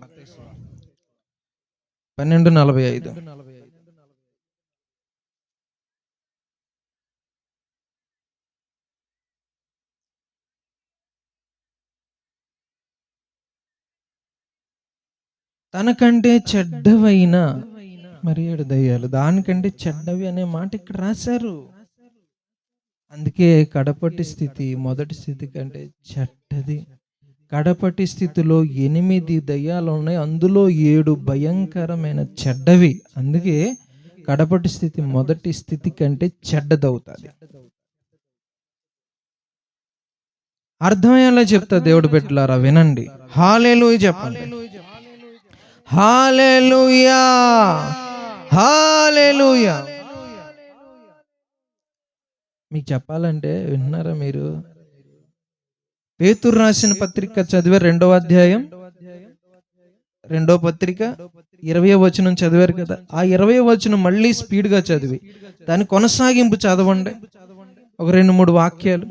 12:45. తనకంటే చెడ్డవైన మరి 7 దయ్యాలు, దానికంటే చెడ్డవి అనే మాట ఇక్కడ రాశారు. అందుకే కడపటి స్థితి మొదటి స్థితి కంటే చెడ్డది. కడపటి స్థితిలో 8 దయ్యాలు ఉన్నాయి, అందులో 7 భయంకరమైన చెడ్డవి. అందుకే కడపటి స్థితి మొదటి స్థితి కంటే చెడ్డదవుతుంది. అర్థమయ్యేలా చెప్తా దేవుడు బిడ్డలారా, వినండి. హల్లెలూయా చెప్పండి. హల్లెలూయా, హల్లెలూయా. మీకు చెప్పాలంటే విన్నారా మీరు? పేతురు రాసిన పత్రిక చదివారు, 2వ అధ్యాయం 2వ పత్రిక 20వ వచనం చదివారు కదా? ఆ 20వ వచనం మళ్ళీ స్పీడ్గా చదివి దాని కొనసాగింపు చదవండి, ఒక 2-3 వాక్యాలు.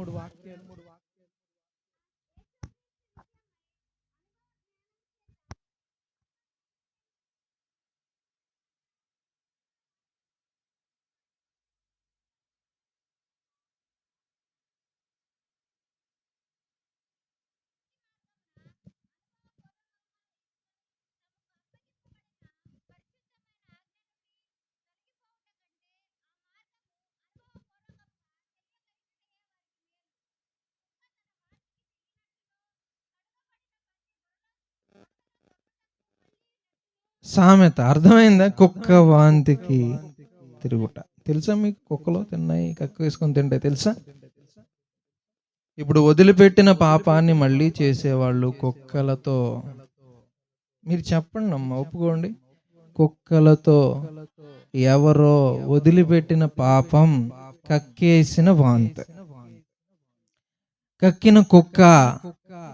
సామెత అర్థమైందా? కుక్క వాంతికి తిరుగుట. తెలుసా మీకు? కుక్కలో తిన్నాయి కక్క వేసుకొని తింటాయి తెలుసా? ఇప్పుడు వదిలిపెట్టిన పాపాన్ని మళ్ళీ చేసేవాళ్ళు కుక్కలతో. మీరు చెప్పండి అమ్మ, ఒప్పుకోండి. కుక్కలతో ఎవరో వదిలిపెట్టిన పాపం, కక్కేసిన వాంతి. కక్కిన కుక్క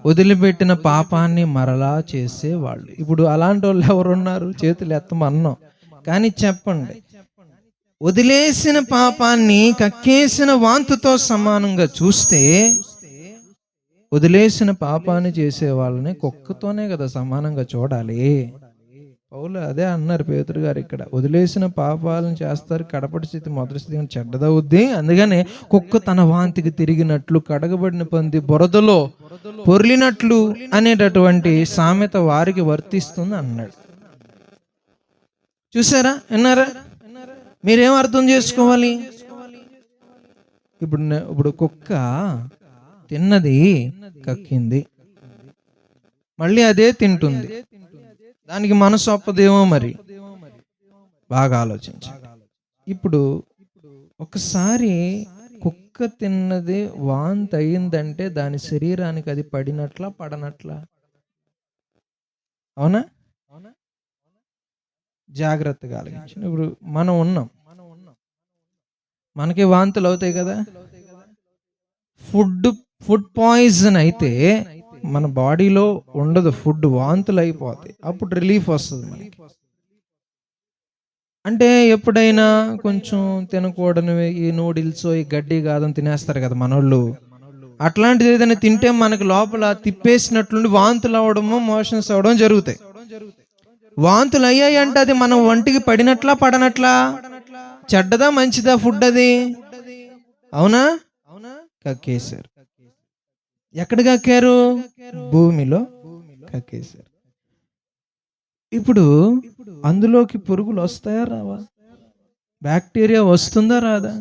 వదిలిపెట్టిన పాపాన్ని మరలా చేసేవాళ్ళు. ఇప్పుడు అలాంటి వాళ్ళు ఎవరున్నారు? చేతులు ఎత్తమన్నాం. కానీ చెప్పండి, వదిలేసిన పాపాన్ని కక్కేసిన వాంతితో సమానంగా చూస్తే, వదిలేసిన పాపాన్ని చేసే వాళ్ళని కుక్కతోనే కదా సమానంగా చూడాలి. పౌలు అదే అన్నారు పేతురు గారు ఇక్కడ, వదిలేసిన పాపాలను చేస్తారు, కడపటి స్థితి మొదటి స్థితి చెడ్డదవుద్ది. అందుకనే కుక్క తన వాంతికి తిరిగినట్లు, కడగబడిన పంది బురదలో పొర్లినట్లు అనేటటువంటి సామెత వారికి వర్తిస్తుంది అన్నాడు. చూసారా? విన్నారా? మీరేం అర్థం చేసుకోవాలి? ఇప్పుడు కుక్క తిన్నది కక్కింది, మళ్ళీ అదే తింటుంది, దానికి మనసు ఒప్పదేమో మరి. బాగా ఆలోచించండి. ఇప్పుడు ఒకసారి కుక్క తిన్నది వాంతి అయిందంటే దాని శరీరానికి అది పడినట్లా పడనట్లా? అవునా? జాగ్రత్తగా ఆలోచించండి. ఇప్పుడు మనం ఉన్నాం, మనకి వాంతులు అవుతాయి కదా. ఫుడ్ పాయిజన్ అయితే మన బాడీలో ఉండదు ఫుడ్, వాంతులు అయిపోతాయి, అప్పుడు రిలీఫ్ వస్తుంది మనకి. అంటే ఎప్పుడైనా కొంచెం తినకూడనివి ఈ నూడిల్స్ ఈ గడ్డి గాదని తినేస్తారు కదా మనోళ్ళు. అట్లాంటిది ఏదైనా తింటే మనకి లోపల తిప్పేసినట్లుండి వాంతులు అవడము, మోషన్స్ అవడం జరుగుతాయి. వాంతులు అయ్యాయి అంటే అది మనం ఒంటికి పడినట్లా పడనట్లా? చెడ్డదా మంచిదా ఫుడ్ అది? అవునా? కక్కేశారు. ఎక్కడ కక్కారు? భూమిలో కక్కేశారు. ఇప్పుడు అందులోకి పురుగులు వస్తాయా రావా? బ్యాక్టీరియా వస్తుందా రాదా?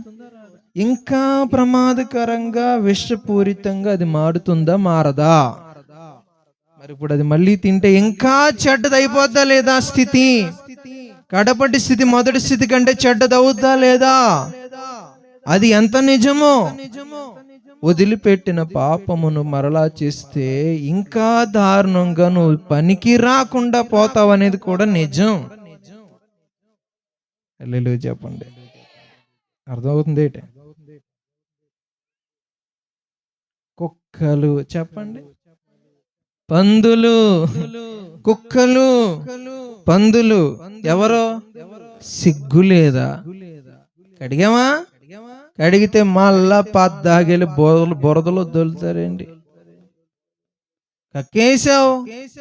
ఇంకా ప్రమాదకరంగా విషపూరితంగా అది మారుతుందా మారదా? మరి ఇప్పుడు అది మళ్ళీ తింటే ఇంకా చెడ్డదైపోద్దా లేదా స్థితి? కడపటి స్థితి మొదటి స్థితి కంటే చెడ్డదవుద్దా లేదా? అది ఎంత నిజమో, వదిలిపెట్టిన పాపమును మరలా చేస్తే ఇంకా దారుణంగా నువ్వు పనికి రాకుండా పోతావు అనేది కూడా నిజం. హల్లెలూయా చెప్పండి. అర్థమవుతుంది ఏంటి? కుక్కలు చెప్పండి, పందులు, కుక్కలు, పందులు, ఎవరో సిగ్గు లేదా? కడిగామా? కడిగితే మళ్ళా పద్దాగెళ్ళి బురదలో దొలుతారండి. కక్కేసావు.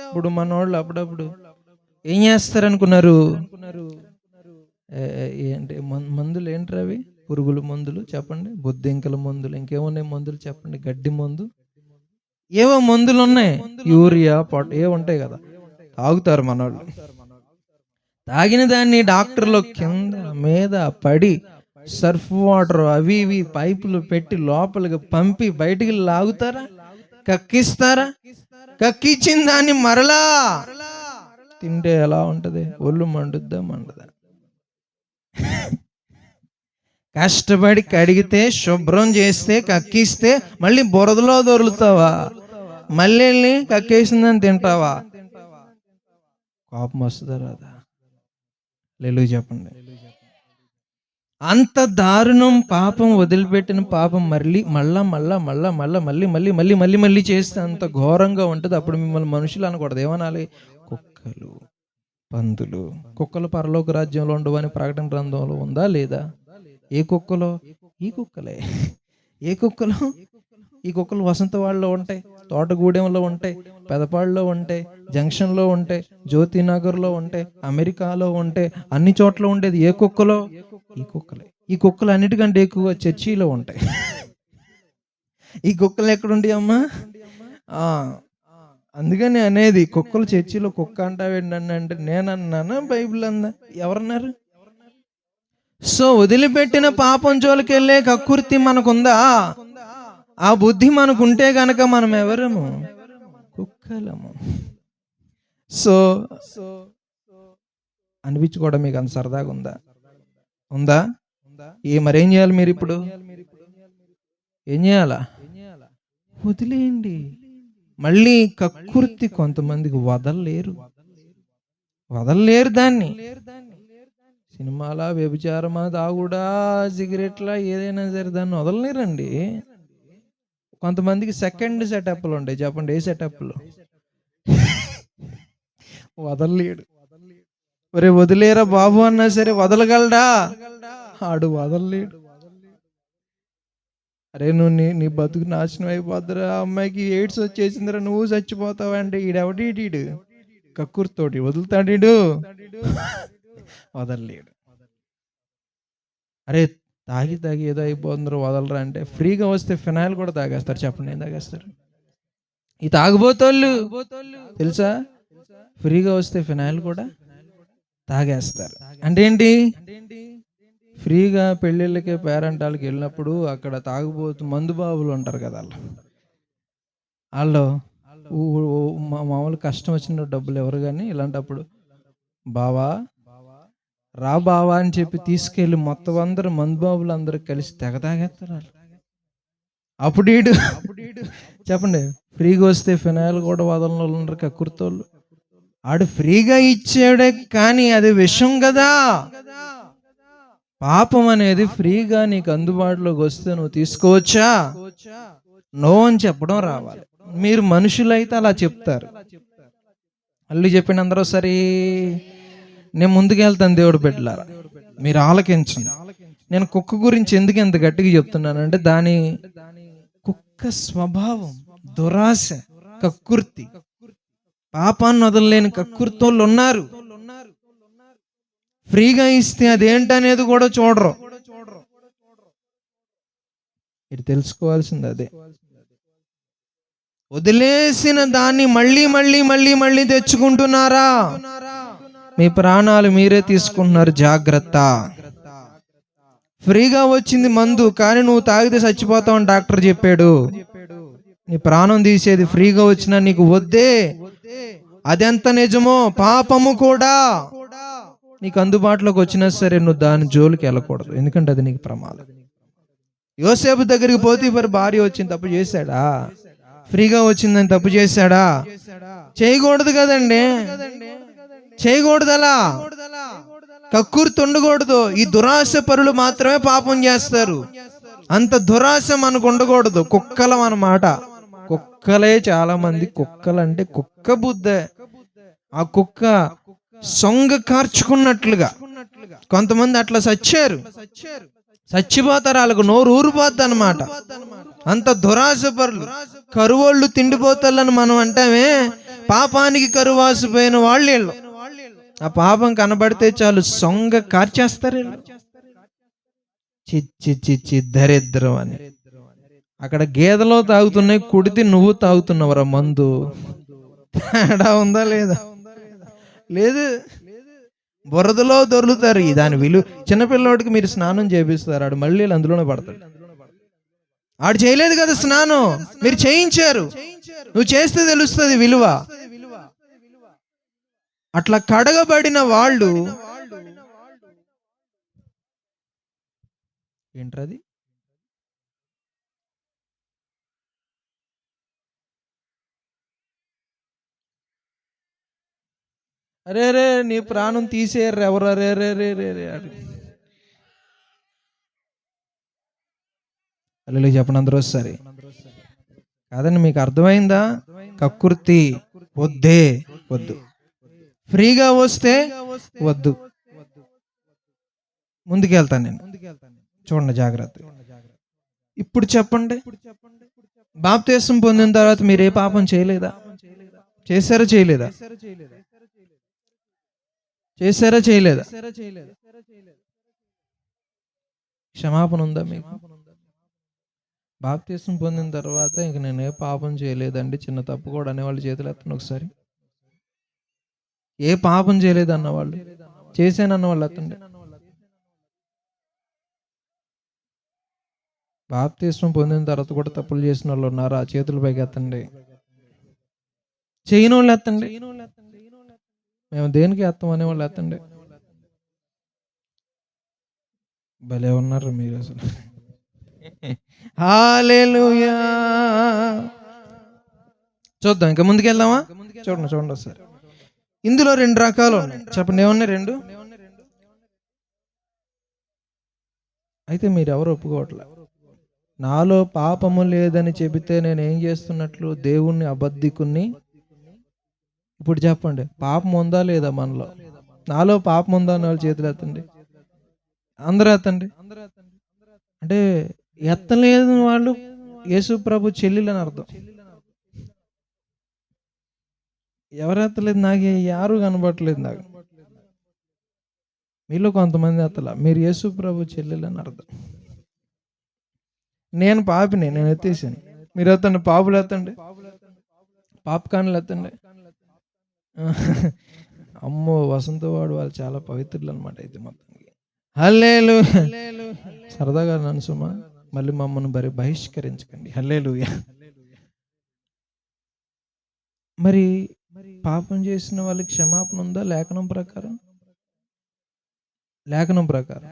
ఇప్పుడు మనోళ్ళు అప్పుడప్పుడు ఏం చేస్తారనుకున్నారు? ఏంటి మందులు ఏంటి అవి? పురుగుల మందులు చెప్పండి, బొద్దింకల మందులు, ఇంకేమున్నాయి మందులు చెప్పండి, గడ్డి మందు, ఏవో మందులు ఉన్నాయి, యూరియా ఏ ఉంటాయి కదా, తాగుతారు మనోళ్ళు. తాగిన దాన్ని డాక్టర్లు కింద మీద పడి సర్ఫ్ వాటర్ అవి ఇవి పైపులు పెట్టి లోపలికి పంపి బయటికి లాగుతారా? కక్కిస్తారా? కక్కిచ్చిన దాన్ని మరలా తింటే ఎలా ఉంటది? ఒళ్ళు మండుద్దా మండదా? కష్టపడి కడిగితే శుభ్రం చేస్తే కక్కిస్తే మళ్ళీ బురదలో దొరుకుతావా? మళ్ళీ కక్కేసిందని తింటావా? కోపం వస్తుందా రాదా? హల్లెలూయా చెప్పండి. అంత దారుణం పాపం, వదిలిపెట్టిన పాపం మళ్ళీ చేస్తే అంత ఘోరంగా ఉంటుంది. అప్పుడు మిమ్మల్ని మనుషులు అనకూడదు, ఏమనాలి? కుక్కలు, పందులు. కుక్కలు పరలోక రాజ్యంలో ఉండవని ప్రకటన గ్రంథంలో ఉందా లేదా? ఏ కుక్కలో? ఈ కుక్కలే. ఏ కుక్కలు? ఈ కుక్కలు వసంతవాడలో ఉంటాయి, తోటగూడెంలో ఉంటాయి, పెదపాడులో ఉంటాయి, జంక్షన్లో ఉంటాయి, జ్యోతినగర్లో ఉంటాయి, అమెరికాలో ఉంటాయి, అన్ని చోట్ల ఉండేది ఏ కుక్కలో? ఈ కుక్కలే. ఈ కుక్కలు అన్నిటికంటే ఎక్కువ చర్చిలో ఉంటాయి. ఈ కుక్కలు ఎక్కడుండి అమ్మా? అందుకని అనేది కుక్కలు చర్చిలో కుక్క అంటావేంటండి అంటే నేనన్నానా బైబిల్ అందా? ఎవరన్నారు? సో వదిలిపెట్టిన పాపం జోలికి వెళ్ళే కక్కుర్తి మనకుందా? ఆ బుద్ధి మనకుంటే గనక మనం ఎవరము? కుక్కలము. సో అనిపించుకోవడం మీకు అంత సరదాగా ఉందా? మరేం చేయాలి మీరు ఇప్పుడు? ఏం చేయాలా? వదిలేయండి. మళ్ళీ కక్కుర్తి కొంతమందికి వదలలేరు దాన్ని. సినిమాలా, వ్యభిచారమా, తాగుడా, సిగరెట్లా, ఏదైనా సరే దాన్ని వదలలేరండి. కొంతమందికి సెకండ్ సెటప్లు ఉంటాయి. చెప్పండి ఏ సెటప్లు? వదలలేడు. ఒరే వదిలేరా బాబు అన్నా సరే వదలగలడా? ఆడు వదలలేడు. అరే నువ్వు నీ బతుకు నాశనం అయిపోద్దురా, అమ్మాయికి ఎయిడ్స్ వచ్చేసిందిరా, నువ్వు చచ్చిపోతావంటే ఈడెవడీడు కక్కుర్తోటి వదులుతాడు? వదలలేడు. అరే తాగి ఏదో అయిపోతుందో వదలరా అంటే ఫ్రీగా వస్తే ఫినాయిల్ కూడా తాగేస్తారు. చెప్పండి ఏం తాగేస్తారు? ఈ తాగుబోతోళ్ళు తెలుసా? ఫ్రీగా వస్తే ఫినాయిల్ కూడా తాగేస్తారు. అంటే ఏంటి? ఫ్రీగా పెళ్ళిళ్ళకి పేరెంటాలకి వెళ్ళినప్పుడు అక్కడ తాగుబోతు మందు బాబులు ఉంటారు కదా, వాళ్ళు మామూలు కష్టం వచ్చిన డబ్బులు ఎవరు కానీ ఇలాంటప్పుడు బావా రా బావా అని చెప్పి తీసుకెళ్ళి మొత్తం అందరూ మందుబాబులు అందరూ కలిసి తెగ తాగేస్తారు. అప్పుడు చెప్పండి ఫ్రీగా వస్తే ఫినాయిల్ కూడా వదలని వాళ్ళు ఉండరు కక్కుర్తోళ్ళు. ఆడు ఫ్రీగా ఇచ్చాడే కానీ అది విషం కదా. పాపం అనేది ఫ్రీగా నీకు అందుబాటులోకి వస్తే నువ్వు తీసుకోవచ్చా? నో అని చెప్పడం రావాలి. మీరు మనుషులైతే అలా చెప్తారు. మళ్ళీ చెప్పిన అందరూ సరే, నేను ముందుకెళ్తాను దేవుడు బిడ్డలారా, మీరు ఆలకించండి. నేను కుక్క గురించి ఎందుకు ఎంత గట్టిగా చెప్తున్నానంటే దాని కుక్క స్వభావం దురాశ, కక్కుర్తి, పాపాన్ని వదలలేని కక్కుర్తోళ్ళు ఉన్నారు. ఫ్రీగా ఇస్తే అదేంటనేది కూడా చూడరు. ఇది తెలుసుకోవాల్సింది అదే. వదిలేసిన దాన్ని మళ్ళీ మళ్ళీ మళ్ళీ మళ్ళీ తెచ్చుకుంటున్నారా? మీ ప్రాణాలు మీరే తీసుకుంటున్నారు, జాగ్రత్త. ఫ్రీగా వచ్చింది మందు, కానీ నువ్వు తాగితే చచ్చిపోతావు అని డాక్టర్ చెప్పాడు. నీ ప్రాణం తీసేది ఫ్రీగా వచ్చినా నీకు వద్దే. అదెంత నిజమో పాపము కూడా నీకు అందుబాటులోకి వచ్చినా సరే నువ్వు దాని జోలికి వెళ్ళకూడదు, ఎందుకంటే అది నీకు ప్రమాదం. యోసేపు దగ్గరికి పోతీఫరు భార్య వచ్చింది, తప్పు చేశాడా? ఫ్రీగా వచ్చిందని తప్పు చేశాడా? చేయకూడదు కదండి, చేయకూడదు. అలా కక్కుర్తి ఉండకూడదు. ఈ దురాశ పరులు మాత్రమే పాపం చేస్తారు. అంత దురాశ మనకు ఉండకూడదు. కుక్కలం అన్నమాట. కుక్కలే చాలా మంది. కుక్కలంటే కుక్క బుద్ధే. ఆ కుక్క సొంగ కార్చుకున్నట్లుగా కొంతమంది అట్లా చచ్చిపోతారు. వాళ్ళకు నోరు ఊరిపోద్ది అన్నమాట. అంత దురాశ పరులు. కరువోళ్ళు తిండిపోతాలని మనం అంటామే, పాపానికి కరువాసిపోయిన వాళ్ళు. ఆ పాపం కనబడితే చాలు సొంగ కార్చేస్తారు. చిచ్చి చిచ్చి దరిద్రం అని. అక్కడ గేదెలో తాగుతున్నాయి, కుడితే నువ్వు తాగుతున్నావురా మందు. తేడా ఉందా లేదా? లేదు. బురదలో దొర్లుతారు. దాని విలువ. చిన్నపిల్లవాడికి మీరు స్నానం చేపిస్తారు, ఆడు మళ్ళీ అందులోనే పడతాడు. ఆడు చేయలేదు కదా స్నానం, మీరు చేయించారు. నువ్వు చేస్తే తెలుస్తుంది విలువ. అట్లా కడగబడిన వాళ్ళు ఏంట్రది? అరే రే, నీ ప్రాణం తీసేయర్రు ఎవరు? రే రే రే రే రే అల్లు చెప్పండి అందరూ సరే కాదండి. మీకు అర్థమైందా? కక్కుర్తి వద్దే, వద్దు. ఫ్రీగా వస్తే వద్దు. ముందుకెళ్తాను నేను. చూడండి జాగ్రత్త. ఇప్పుడు చెప్పండి, బాప్తిస్మం పొందిన తర్వాత మీరు ఏ పాపం చేయలేదా? చేశారా చేయలేదా? చేశారా చేయలేదా? క్షమాపణ ఉందా మీకు? బాప్తిస్మం పొందిన తర్వాత ఇంక నేను ఏ పాపం చేయలేదండి, చిన్న తప్పు కూడా అనేవాళ్ళు చేతులు ఎత్తండి ఒకసారి. ఏ పాపం చేయలేదు అన్నవాళ్ళు, చేశానన్న వాళ్ళు ఎత్తండి. బాప్తిస్మం పొందిన తర్వాత కూడా తప్పులు చేసిన వాళ్ళు ఉన్నారా? చేతుల పైకి ఎత్తండి. చేయని వాళ్ళు ఎత్తండి. మేము దేనికి ఎత్తం అనేవాళ్ళు ఎత్తండి. భలే ఉన్నారు మీరు అసలు. హల్లెలూయా. చూద్దాం, ఇంకా ముందుకు వెళ్దామా? చూడండి ఒకసారి. ఇందులో 2 రకాలు ఉన్నాయి. చెప్పండి, ఏమన్నా 2? అయితే మీరు ఎవరు ఒప్పుకోవట్లే. నాలో పాపము లేదని చెబితే నేను ఏం చేస్తున్నట్లు? దేవుణ్ణి అబద్ధికుని. ఇప్పుడు చెప్పండి, పాపం ఉందా లేదా మనలో? నాలో పాపం ఉందా అని వాళ్ళు చేతులు ఎత్తండి. అందరూ ఎత్తండి. అంటే ఎత్తలేదు వాళ్ళు యేసు ప్రభు చెల్లెలని అర్థం. ఎవరు ఎత్తలేదు? నాకు యారు కనబడట్లేదు. నాకు మీలో కొంతమంది ఎత్తలా. మీరు యేసు ప్రభు చెల్లెలని అర్థం. నేను పాపిని, నేను ఎత్తేసాను. మీరు ఎత్తండి, పాపులు ఎత్తండి, పాపకాన్లు ఎత్తండి. అమ్మో, వసంతవాడు వాళ్ళు చాలా పవిత్రులు అనమాట. అయితే మొత్తం హల్లెలూయా. సరదాగా నన్ను సుమా, మళ్ళీ మమ్మల్ని బహిష్కరించకండి. హల్లెలూయా. మరి పాపం చేసిన వాళ్ళకి క్షమాపణ ఉందా? లేఖనం ప్రకారం.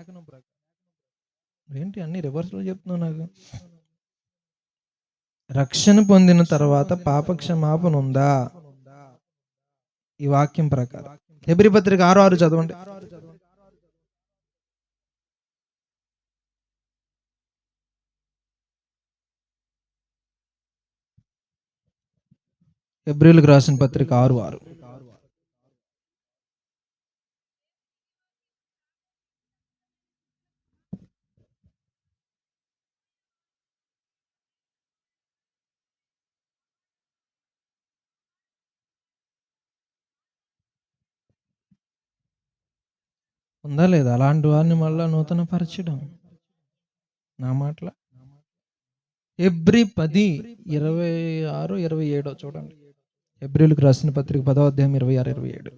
ఏంటి అన్ని రివర్స్లో చెప్తున్నావు నాకు? రక్షణ పొందిన తర్వాత పాప క్షమాపణ ఉందా? ఈ వాక్యం ప్రకారం హెబ్రీ పత్రిక 6:6 చదవండి. హెబ్రీయులకు రాసిన పత్రిక 6:6. ఉందా లేదా అలాంటి వారిని మళ్ళా నూతన పరచడం? నా మాటల హెబ్రీ 10:26-27 చూడండి. హెబ్రీయులకు రాసిన పత్రిక 10:26-27.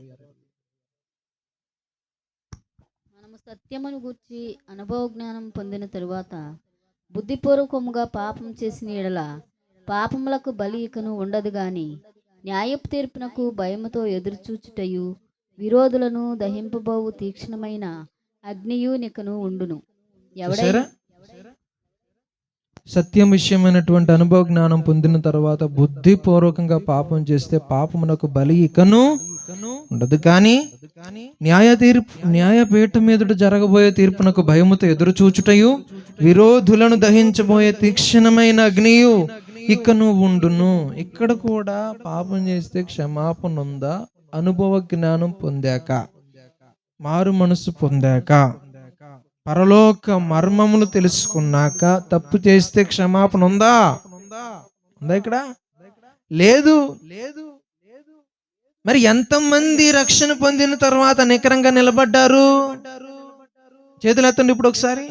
మనము సత్యమును గూర్చి అనుభవ జ్ఞానం పొందిన తరువాత బుద్ధిపూర్వకముగా పాపం చేసిన ఎడల పాపములకు బలి ఇకను ఉండదు గాని న్యాయపు తీర్పునకు భయముతో ఎదురుచూచుటయు విరోధులను దహింపబోవు తీక్షణమైన అగ్నియు నికను ఉండును. ఎవడైనా సత్యం విషయమైనటువంటి అనుభవ జ్ఞానం పొందిన తర్వాత బుద్ధిపూర్వకంగా పాపం చేస్తే పాపమునకు బలి ఇకను ఉండదు కానీ న్యాయపీఠం ఎదుట జరగబోయే తీర్పునకు భయముతో ఎదురు చూచుటయు విరోధులను దహించబోయే తీక్షణమైన అగ్నియు ఇకను ఉండును. ఇక్కడ కూడా పాపం చేస్తే క్షమాపణ ఉందా? అనుభవ జ్ఞానం పొందాక, మారు మనసు పొందాక, పరలోక మర్మములు తెలుసుకున్నాక తప్పు చేస్తే క్షమాపణ ఉందా? ఇక్కడ లేదు. మరి ఎంతమంది రక్షణ పొందిన తర్వాత నికరంగా నిలబడ్డారు? చేతులు ఎత్తండి ఇప్పుడు ఒకసారి.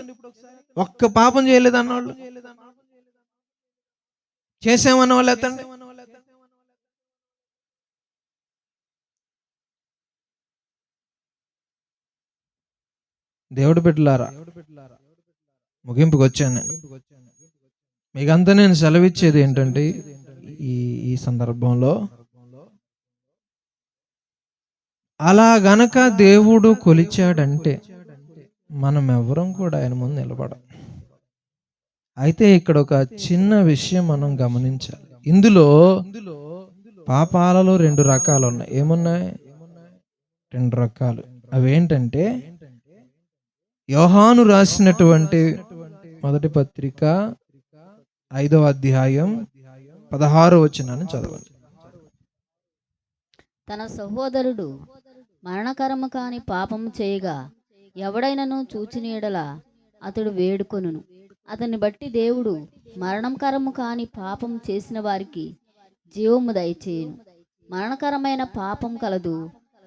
ఒక్క పాపం చేయలేదు అన్నవాళ్ళు, చేసామన్న వాళ్ళు ఎత్తండి. దేవుడు బిడ్డలారా, ముగింపుకి వచ్చాను. మీకంతా నేను సెలవిచ్చేది ఏంటంటే ఈ సందర్భంలో అలా గనక దేవుడు కొలిచాడంటే మనం ఎవరం కూడా ఆయన ముందు నిలబడం. అయితే ఇక్కడ ఒక చిన్న విషయం మనం గమనించాలి. ఇందులో పాపాలలో 2 రకాలు ఉన్నాయి. ఏమున్నాయి? 2 రకాలు. అవేంటంటే యోహాను రాసినటువంటి మొదటి పత్రిక 5వ అధ్యాయం 16వ వచనాన్ని చదవండి. తన సహోదరుడు మరణకరము కాని పాపము చేయగా ఎవడైనను చూచిన ఎడల అతడు వేడుకొనును. అతన్ని బట్టి దేవుడు మరణకరము కాని పాపం చేసిన వారికి జీవము దయచేయును. మరణకరమైన పాపం కలదు,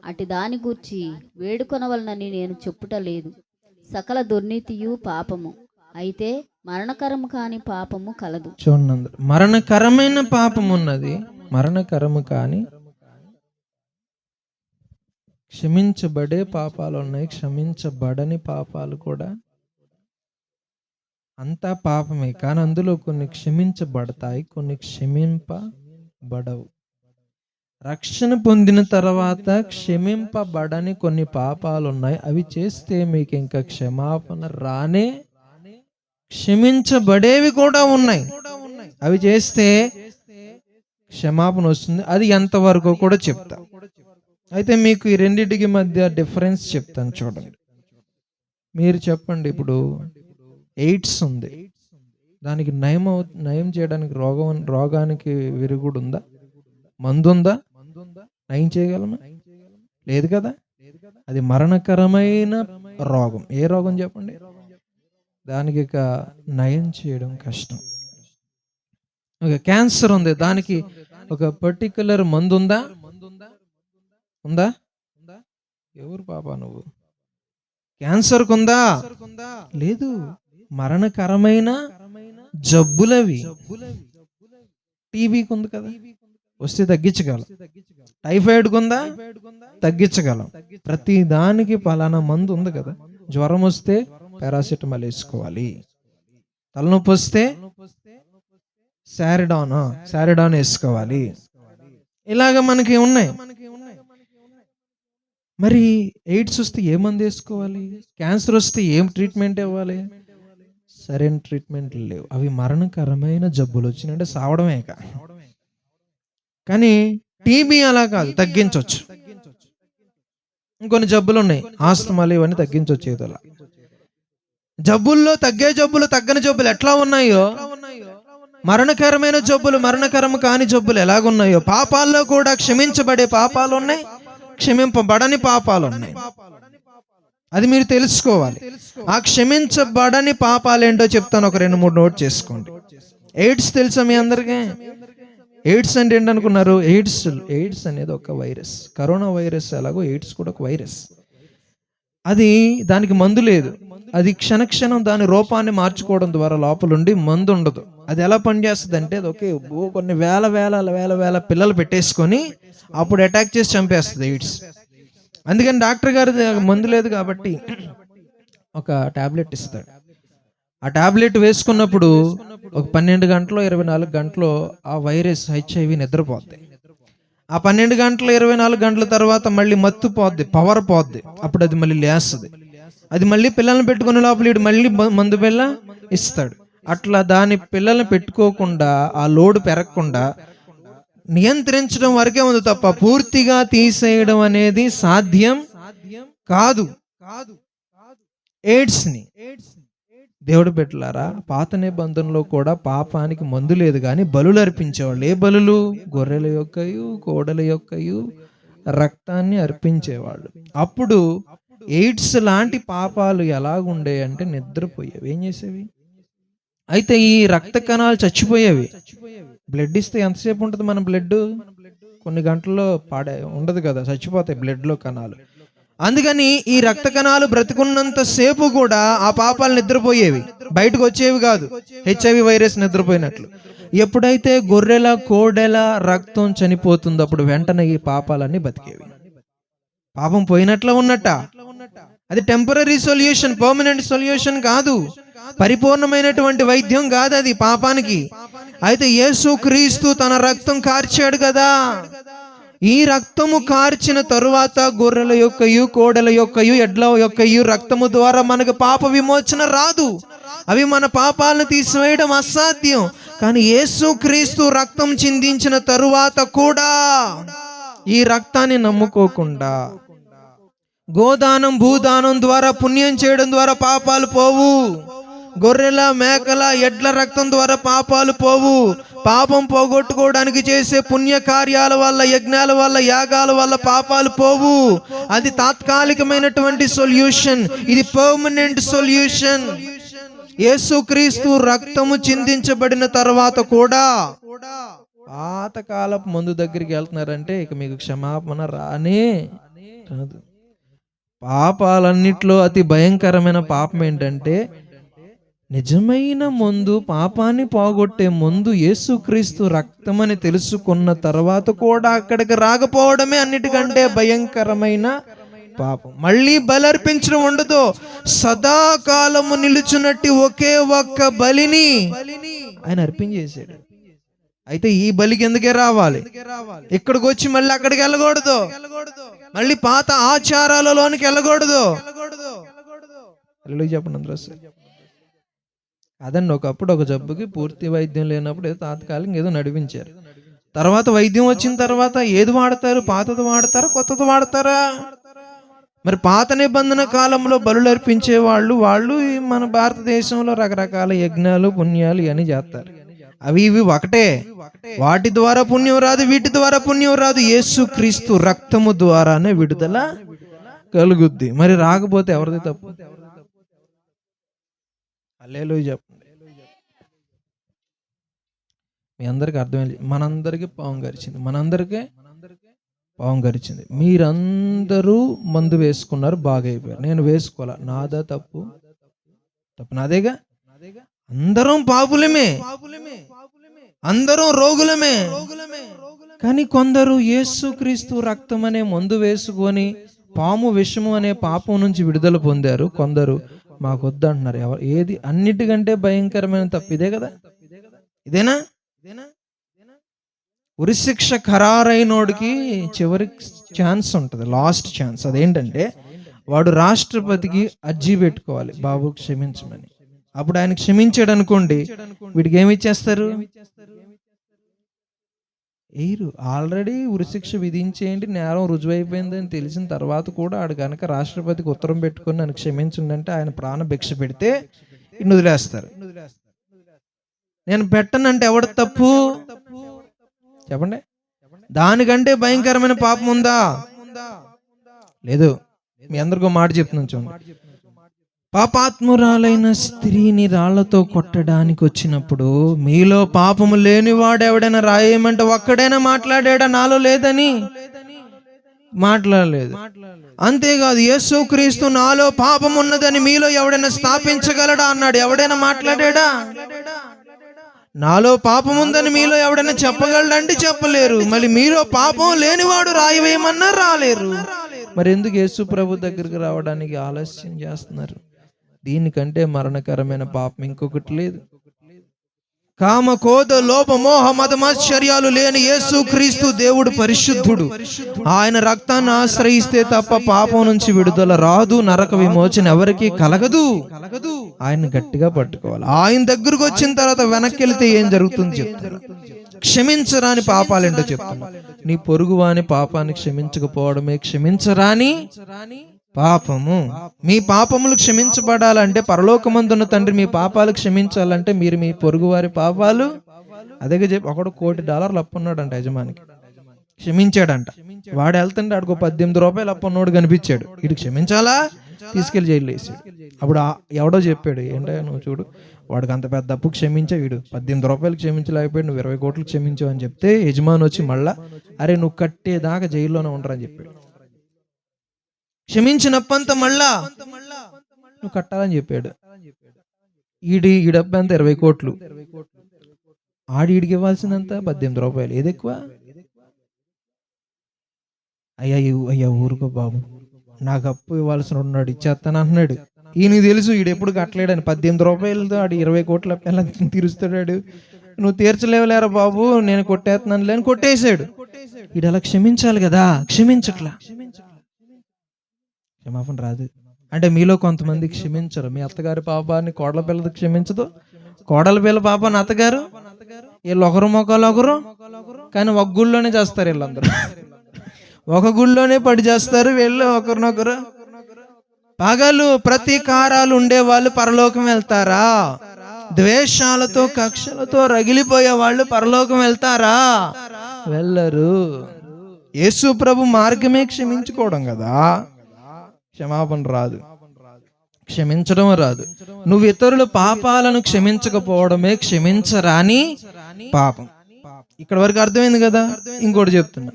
అటు దాని గూర్చి వేడుకొనవలనని నేను చెప్పుట లేదు. సకల దుర్నీతియు పాపము, అయితే మరణకరము కాని పాపము కలదు. చూడండి, మరణకరమైన పాపం ఉన్నది, మరణకరము కాని క్షమించబడే పాపాలు ఉన్నాయి, క్షమించబడని పాపాలు కూడా. అంతా పాపమే, కానీ అందులో కొన్ని క్షమించబడతాయి, కొన్ని క్షమింపబడవు. రక్షణ పొందిన తర్వాత క్షమింపబడని కొన్ని పాపాలు ఉన్నాయి. అవి చేస్తే మీకు ఇంకా క్షమాపణ రానే. క్షమించబడేవి కూడా ఉన్నాయి, అవి చేస్తే క్షమాపణ వస్తుంది. అది ఎంతవరకు కూడా చెప్తా. అయితే మీకు ఈ రెండింటికి మధ్య డిఫరెన్స్ చెప్తాను చూడండి. మీరు చెప్పండి, ఇప్పుడు ఎయిడ్స్ ఉంది, దానికి నయం చేయడానికి రోగానికి విరుగుడు ఉందా? మందు ఉందా? నయం చేయగలమా? లేదు కదా. అది మరణకరమైన రోగం. ఏ రోగం చెప్పండి? దానికి ఇక నయం చేయడం కష్టం. ఒక క్యాన్సర్ ఉంది, దానికి ఒక పర్టికులర్ మందు ఉందా? ఉందా? ఎవరు పాపా నువ్వు? క్యాన్సర్ కుందా? లేదు. మరణకరమైన జబ్బులవి. టీబీకి ఉంది కదా, వస్తే తగ్గించగలం. టైఫాయిడ్ కుందా? తగ్గించగలం. ప్రతి దానికి పలానా మందు ఉంది కదా. జ్వరం వస్తే పారాసిటమాల్ వేసుకోవాలి, తలనొప్పి వస్తే సారిడాన్ వేసుకోవాలి. ఇలాగ మనకి ఉన్నాయి. మరి ఎయిడ్స్ వస్తే ఏ మందు వేసుకోవాలి? క్యాన్సర్ వస్తే ఏం ట్రీట్మెంట్ ఇవ్వాలి? సరైన ట్రీట్మెంట్ లేవు. అవి మరణకరమైన జబ్బులు, వచ్చినంటే సావడమే. కానీ టీబీ అలా కాదు, తగ్గించవచ్చు. ఇంకొన్ని జబ్బులు ఉన్నాయి, ఆస్తమాలు, ఇవన్నీ తగ్గించవచ్చు ఏదోలా. జబ్బుల్లో తగ్గే జబ్బులు, తగ్గని జబ్బులు ఎట్లా ఉన్నాయో మరణకరమైన జబ్బులు, మరణకరం కాని జబ్బులు ఎలాగున్నాయో పాపాల్లో కూడా క్షమించబడే పాపాలు ఉన్నాయి, క్షమింపబడని పాపాలు ఉన్నాయి. అది మీరు తెలుసుకోవాలి. ఆ క్షమించబడని పాపాలు ఏంటో చెప్తాను, ఒక 2-3 నోట్ చేసుకోండి. ఎయిడ్స్ తెలుసా మీ అందరికీ? ఎయిడ్స్ అంటే ఏంటనుకున్నారు? ఎయిడ్స్ అనేది ఒక వైరస్. కరోనా వైరస్ ఎలాగో ఎయిడ్స్ కూడా ఒక వైరస్. అది దానికి మందు లేదు. అది క్షణక్షణం దాని రూపాన్ని మార్చుకోవడం ద్వారా లోపలుండి మందు ఉండదు. అది ఎలా పనిచేస్తుంది అంటే అది కొన్ని వేల పిల్లలు పెట్టేసుకొని అప్పుడు అటాక్ చేసి చంపేస్తుంది ఎయిడ్స్. అందుకని డాక్టర్ గారు మందు లేదు కాబట్టి ఒక టాబ్లెట్ ఇస్తాడు. ఆ టాబ్లెట్ వేసుకున్నప్పుడు ఒక 12 గంటలో 24 గంటలో ఆ వైరస్ HIV నిద్రపోద్ది. ఆ 12 గంటల 24 గంటల తర్వాత మళ్ళీ మత్తు పోద్ది, పవర్ పోద్ది. అప్పుడు అది మళ్ళీ లేస్తుంది. అది మళ్ళీ పిల్లల్ని పెట్టుకునే లోపల వీడు మళ్ళీ మందు బిళ్ళ ఇస్తాడు. అట్లా దాని పిల్లల్ని పెట్టుకోకుండా ఆ లోడ్ పెరగకుండా నియంత్రించడం వరకే ఉంది తప్ప పూర్తిగా తీసేయడం అనేది సాధ్యం కాదు. ఎయిడ్స్ ని దేవుడు పెట్టలారా, పాత నిబంధనలో కూడా పాపానికి మందు లేదు కానీ బలులు అర్పించేవాళ్ళు. ఏ బలులు? గొర్రెల యొక్కయు కోడల యొక్కయు రక్తాన్ని అర్పించేవాళ్ళు. అప్పుడు ఎయిడ్స్ లాంటి పాపాలు ఎలాగుండే అంటే నిద్రపోయేవి. ఏం చేసేవి? అయితే ఈ రక్త కణాలు చచ్చిపోయేవి. బ్లడ్ ఇస్తే ఎంతసేపు ఉంటుంది మన బ్లడ్? కొన్ని గంటల్లో ఉండదు కదా, చచ్చిపోతాయి బ్లడ్లో కణాలు. అందుకని ఈ రక్త కణాలు బ్రతికున్నంత సేపు కూడా ఆ పాపాలు నిద్రపోయేవి, బయటకు వచ్చేవి కాదు. HIV వైరస్ నిద్రపోయినట్లు. ఎప్పుడైతే గొర్రెల కోడెల రక్తం చనిపోతుందో అప్పుడు వెంటనే ఈ పాపాలన్నీ బతికేవి. పాపం పోయినట్ల ఉన్నట్ట. అది టెంపరరీ సొల్యూషన్, పర్మనెంట్ సొల్యూషన్ కాదు, పరిపూర్ణమైనటువంటి వైద్యం కాదు అది పాపానికి. అయితే యేసుక్రీస్తు తన రక్తం కార్చాడు కదా. ఈ రక్తము కార్చిన తరువాత గొర్రెల యొక్కయు కోడెల యొక్కయు ఎడ్ల యొక్కయు రక్తము ద్వారా మనకు పాప విమోచన రాదు. అవి మన పాపాలను తీసివేయడం అసాధ్యం. కానీ యేసుక్రీస్తు రక్తం చిందించిన తరువాత కూడా ఈ రక్తాన్ని నమ్ముకోకుండా గోదానం భూదానం ద్వారా పుణ్యం చేయడం ద్వారా పాపాలు పోవు. గొర్రెల మేకల ఎడ్ల రక్తం ద్వారా పాపాలు పోవు. పాపం పోగొట్టుకోవడానికి చేసే పుణ్య కార్యాల వల్ల, యజ్ఞాల వల్ల, యాగాల వల్ల పాపాలు పోవు. అది తాత్కాలికమైనటువంటి సొల్యూషన్, ఇది పర్మనెంట్ సొల్యూషన్. యేసుక్రీస్తు రక్తము చిందించబడిన తర్వాత కూడా పాతకాలపు మందు దగ్గరికి వెళ్తున్నారంటే ఇక మీకు క్షమాపణ రానే రాదు. పాపాలన్నిట్లో అతి భయంకరమైన పాపం ఏంటంటే నిజమైన మందు, పాపాన్ని పోగొట్టే మందు యేసుక్రీస్తు రక్తమని తెలుసుకున్న తర్వాత కూడా అక్కడికి రాకపోవడమే అన్నిటికంటే భయంకరమైన పాపం. మళ్ళీ బలర్పించడం ఉండదు. సదాకాలము నిలుచున్నట్టు ఒకే ఒక్క బలిని ఆయన అర్పించేసాడు. అయితే ఈ బలికి ఎందుకే రావాలి? ఇక్కడికి వచ్చి మళ్ళీ అక్కడికి వెళ్ళకూడదు, మళ్ళీ పాత ఆచారాలలోనికి వెళ్ళకూడదు. చెప్పండి అందరూ. అదండి, ఒకప్పుడు ఒక జబ్బుకి పూర్తి వైద్యం లేనప్పుడు ఏదో తాత్కాలికంగా ఏదో నడిపించారు. తర్వాత వైద్యం వచ్చిన తర్వాత ఏది వాడతారు? పాతది వాడతారా, కొత్తది వాడతారా? మరి పాత నిబంధన కాలంలో బలులు అర్పించే వాళ్ళు మన భారతదేశంలో రకరకాల యజ్ఞాలు పుణ్యాలు ఇవన్నీ చేస్తారు. అవి ఇవి ఒకటే. వాటి ద్వారా పుణ్యం రాదు, వీటి ద్వారా పుణ్యం రాదు. యేసుక్రీస్తు రక్తము ద్వారానే విడుదల కలుగుద్ది. మరి రాకపోతే ఎవరిది తప్పు? హల్లెలూయా చెప్పండి. మీ అందరికి అర్థమైంది. మనందరికీ పాము గరిచింది. మీరందరూ మందు వేసుకున్నారు, బాగా అయిపోయారు. నేను వేసుకోవాలా? నాదా తప్పు నాదేగా. అందరం పాపులమే, అందరం రోగులమే. కానీ కొందరు యేసుక్రీస్తు రక్తం అనే మందు వేసుకొని పాము విషము అనే పాపం నుంచి విడుదల పొందారు. కొందరు మాకొద్దు అంటున్నారు. ఏది అన్నిటికంటే భయంకరమైన తప్పు? ఇదే కదా, ఇదేనా? ఉరిశిక్ష ఖరారైనోడికి చివరి ఛాన్స్ ఉంటుంది, లాస్ట్ ఛాన్స్. అదేంటంటే వాడు రాష్ట్రపతికి అర్జీ పెట్టుకోవాలి, బాబు క్షమించమని. అప్పుడు ఆయన క్షమించాడు అనుకోండి, వీడికి ఏమి ఇచ్చేస్తారు? ఎయిరు. ఆల్రెడీ ఉరిశిక్ష విధించేయండి, నేరం రుజువైపోయిందని తెలిసిన తర్వాత కూడా ఆడు కనుక రాష్ట్రపతికి ఉత్తరం పెట్టుకుని నన్ను క్షమించండి అంటే ఆయన ప్రాణ భిక్ష పెడితే వదిలేస్తారు. నేను పెట్టనంటే ఎవడు తప్పు? చెప్పండి. దానికంటే భయంకరమైన పాపం ఉందా? లేదు. మీ అందరికీ మాట చెప్తున్నాను చూడండి. పాపాత్మురాలైన స్త్రీని రాళ్లతో కొట్టడానికి వచ్చినప్పుడు మీలో పాపము లేనివాడు ఎవడైనా రాయేమంటే ఒక్కడైనా మాట్లాడాడా నాలో లేదని? మాట్లాడలేదు. అంతేకాదు యేసుక్రీస్తు నాలో పాపం ఉన్నదని మీలో ఎవడైనా స్థాపించగలడా అన్నాడు. ఎవడైనా మాట్లాడాడా? నాలో పాపం ఉందని మీలో ఎవడైనా చెప్పగలడంటే చెప్పలేరు. మళ్ళీ మీలో పాపం లేనివాడు రాయవేయమన్నా రాలేరు. మరి ఎందుకు యేసు ప్రభు దగ్గరికి రావడానికి ఆలస్యం చేస్తున్నారు? దీనికంటే మరణకరమైన పాపం ఇంకొకటి లేదు. కామ కోద లోప మోహ మదమాశ్చర్యాలు లేని యేసు క్రీస్తు దేవుడు పరిశుద్ధుడు. ఆయన రక్తాన్ని ఆశ్రయిస్తే తప్ప పాపం నుంచి విడుదల రాదు, నరక విమోచన ఎవరికి కలగదు. ఆయన గట్టిగా పట్టుకోవాలి. ఆయన దగ్గరకు వచ్చిన తర్వాత వెనక్కి వెళ్తే ఏం జరుగుతుంది చెప్తాను. క్షమించరాని పాపాలేంటో చెప్తాను. నీ పొరుగు వాని పాపాన్ని క్షమించకపోవడమే క్షమించరాని పాపము. మీ పాపములు క్షమించబడాలంటే, పరలోకమందున్న తండ్రి మీ పాపాలు క్షమించాలంటే మీరు మీ పొరుగు వారి పాపాలు, అదే చెప్పి ఒకడు $1,000,000 అప్పు ఉన్నాడంట యజమానికి, క్షమించాడంట. వాడు వెళ్తుంటే ఆడికి $18 అప్పు ఉన్నోడు కనిపించాడు. వీడు క్షమించాలా? తీసుకెళ్లి జైలు వేసాడు. అప్పుడు ఎవడో చెప్పాడు, ఏంటో నువ్వు చూడు, వాడికి అంత పెద్ద అప్పు క్షమించా, వీడు $18 క్షమించలేకపోయాడు, నువ్వు 20 కోట్లు క్షమించావు అని చెప్తే యజమాని వచ్చి మళ్ళా, అరే నువ్వు కట్టేదాకా జైల్లోనే ఉండరని చెప్పాడు. క్షమించినప్పంత మళ్ళా నువ్వు కట్టాలని చెప్పాడు. ఈడబ్బంత 20 కోట్లు, ఈడికి ఇవ్వాల్సిందంత $18. ఏది ఎక్కువ? అయ్యా ఊరుకో బాబు, నాకు అప్పు ఇవ్వాల్సిన ఉన్నాడు, ఇచ్చేస్తాను అంటున్నాడు. ఈయన తెలుసు ఈడు ఎప్పుడు కట్టలేడని. $18 ఆడు 20 కోట్ల ఎలా తీరుస్తాడు? నువ్వు తీర్చలేవులేరా బాబు, నేను కొట్టేస్తున్నాను లేని కొట్టేశాడు. ఈడు అలా క్షమించాలి కదా, క్షమించట్లా. క్షమాపణ రాదు. అంటే మీలో కొంతమంది క్షమించరు. మీ అత్తగారి పాపాన్ని కోడల పిల్లది క్షమించదు, కోడల పిల్ల పాపాన్ని అత్తగారు. వీళ్ళు ఒకరు మొక్కలు ఒకరు, కానీ ఒక గుళ్ళోనే చేస్తారు. వీళ్ళందరూ ఒక గుళ్ళోనే పడి చేస్తారు. వీళ్ళు ఒకరినొకరు పగలు ప్రతీకారాలు ఉండే వాళ్ళు పరలోకం వెళ్తారా? ద్వేషాలతో కక్షలతో రగిలిపోయే వాళ్ళు పరలోకం వెళ్తారా? వెళ్ళరు. యేసు ప్రభు మార్గమే క్షమించుకోవడం కదా. క్షమాపణ రాదు, క్షమించడం రాదు. నువ్వు ఇతరుల పాపాలను క్షమించకపోవడమే క్షమించరాని పాపం. ఇక్కడ వరకు అర్థమైంది కదా. ఇంకోటి చెప్తున్నా,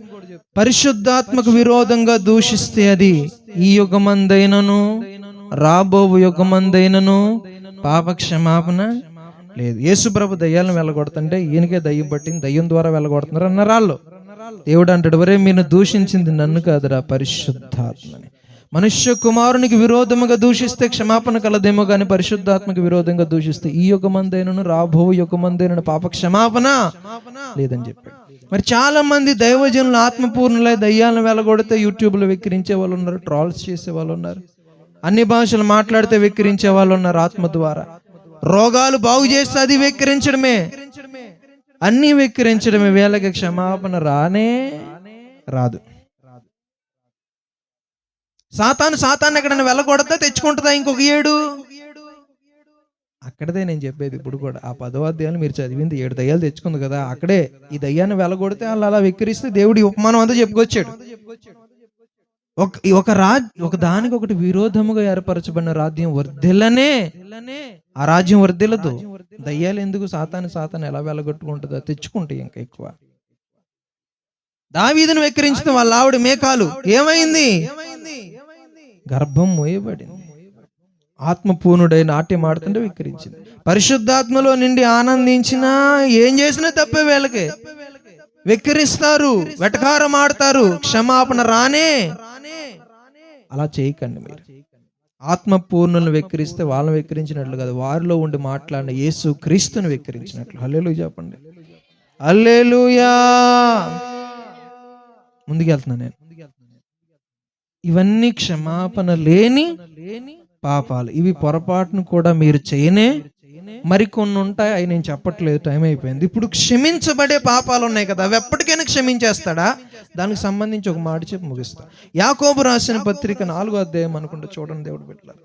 పరిశుద్ధాత్మకు విరోధంగా దూషిస్తే అది ఈ యుగమందైనను రాబో యుగమందైనను పాప క్షమాపణ లేదు. యేసు ప్రభు దయ్యాలను వెళ్ళగొడుతుంటే ఈయనకే దయ్యం పట్టింది, దయ్యం ద్వారా వెళ్ళగొడుతున్నారు అన్నారు వాళ్ళు. దేవుడు అంటాడు, వరే మీరు దూషించింది నన్ను కాదురా, పరిశుద్ధాత్మని. మనుష్య కుమారునికి విరోధముగా దూషిస్తే క్షమాపణ కలదేమో కానీ పరిశుద్ధాత్మకు విరోధంగా దూషిస్తే ఈ యుగమందైనను రాబో యుగమందైనను పాప క్షమాపణ లేదని చెప్పాడు. మరి చాలా మంది దైవజనులు ఆత్మపూర్ణులై దయ్యాలను వెళ్ళగొడితే యూట్యూబ్లో వెక్కిరించే వాళ్ళు ఉన్నారు, ట్రాల్స్ చేసే వాళ్ళు ఉన్నారు, అన్ని భాషలు మాట్లాడితే వెక్కిరించే వాళ్ళు ఉన్నారు. ఆత్మ ద్వారా రోగాలు బాగు చేస్తే అది వెక్కిరించడమే, అన్ని వెక్కిరించడమే. వీళ్ళకి క్షమాపణ రానే రాదు. సాతాను ఎక్కడైనా వెళ్ళకూడదా, తెచ్చుకుంటుందా ఇంకొక 7? అక్కడదే నేను చెప్పేది. ఇప్పుడు కూడా ఆ 10వ అధ్యాయాలు మీరు చదివింది 7 దయ్యాలు తెచ్చుకుంది కదా, అక్కడే ఈ దయ్యాన్ని వెళ్ళగొడితే వాళ్ళు అలా వెక్కిరిస్తే దేవుడి ఉపమానం అంతా చెప్పుకొచ్చాడు. ఒక దానికి ఒకటి విరోధముగా ఏర్పరచబడిన రాజ్యం వర్ధిల్లనే, ఆ రాజ్యం వర్ధిల్లదు. దయ్యాలు ఎందుకు? సాతాను ఎలా వెళ్ళగొట్టుకుంటుందో తెచ్చుకుంటాయి ఇంకా ఎక్కువ. దావీదును వెక్కిరించిన వాళ్ళ ఆవిడ మేకాలు ఏమైంది? గర్భం మోయబడింది. ఆత్మపూర్ణుడై నాట్యం ఆడుతుంటే వెక్కిరించింది. పరిశుద్ధాత్మలో నిండి ఆనందించినా ఏం చేసినా తప్పే. వీళ్ళకి వెక్కిరిస్తారు, వెటకారం ఆడతారు, క్షమాపణ రానే. అలా చేయకండి. మీరు ఆత్మపూర్ణులను వెక్కిరిస్తే వాళ్ళని వెక్కిరించినట్లు కాదు, వారిలో ఉండి మాట్లాడిన యేసు క్రీస్తుని వెక్కిరించినట్లు. హల్లెలూయా చెప్పండి. హల్లెలూయా. ముందుకెళ్తున్నాను నేను. ఇవన్నీ క్షమాపణ లేని పాపాలు. ఇవి పొరపాటును కూడా మీరు చేయనే. మరికొన్ని ఉంటాయి, అవి నేను చెప్పట్లేదు, టైం అయిపోయింది. ఇప్పుడు క్షమించబడే పాపాలు ఉన్నాయి కదా, అవి ఎప్పటికైనా క్షమించేస్తాడా? దానికి సంబంధించి ఒక మాట చెప్పి ముగిస్తా. యాకోబు రాసిన పత్రిక 4వ అధ్యాయం అనుకుంటా, చూడండి దేవుడు బిడ్డలారా.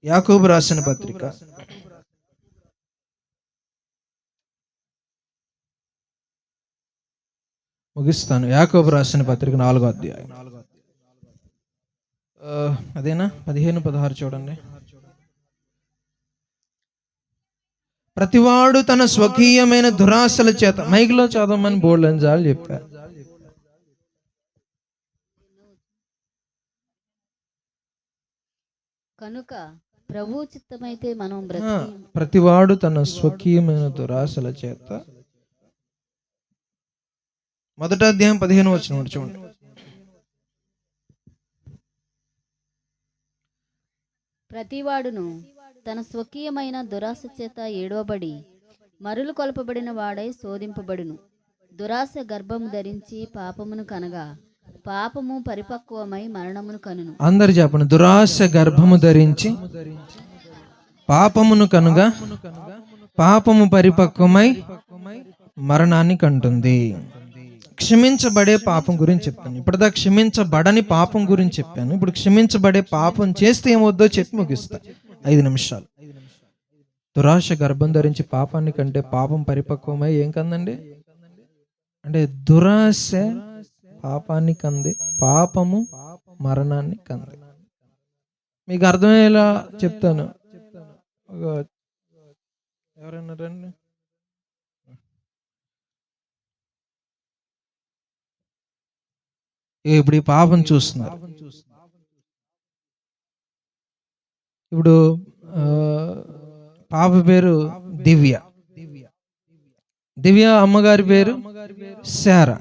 యాకోబు రాసిన పత్రిక ముగిస్తాను. యాకోబు రాసిన పత్రిక 4వ అధ్యాయం. అదేనా 15-16 చూడండి. ప్రతివాడు తన స్వకీయమైన దురాశల చేత, మైక్లో చదవమని బోర్డులని జాలు చెప్పారు. కనుక ప్రభు చిత్తమైతే మనం ప్రతివాడు తన స్వకీయమైన దురాశల చేత, మొదటి అధ్యాయం 15వ వచనం చూడండి. ప్రతివాడును తన స్వకీయమైన దురాశ చేత ఏడవబడి మరులు కొలపబడిన వాడై శోధింపబడును. దురాశ గర్భము ధరించి పాపమును కనగా పాపము పరిపక్వమై మరణమును కనును. అందరు చెప్పండి. దురాశ గర్భము ధరించి పాపమును కనుగా పాపము పరిపక్వమై మరణాన్ని కంటుంది. క్షమించబడే పాపం గురించి చెప్పాను. ఇప్పటిదా క్షమించబడని పాపం గురించి చెప్పాను. ఇప్పుడు క్షమించబడే పాపం చేస్తే ఏమవుద్దో చెప్పి ముగిస్తా. 5 నిమిషాలు. దురాశ గర్భం ధరించి పాపాన్ని కంటే పాపం పరిపక్వమై ఏం కందండి అంటే దురాశ పాపాన్ని కంది, పాపము మరణాన్ని కంది. మీకు అర్థమయ్యేలా చెప్తాను. ఎవరైనా రండి. ఇప్పుడు ఈ పాపం చూస్తున్నారు. ఇప్పుడు పాప పేరు దివ్య. దివ్య అమ్మగారి పేరు శారా.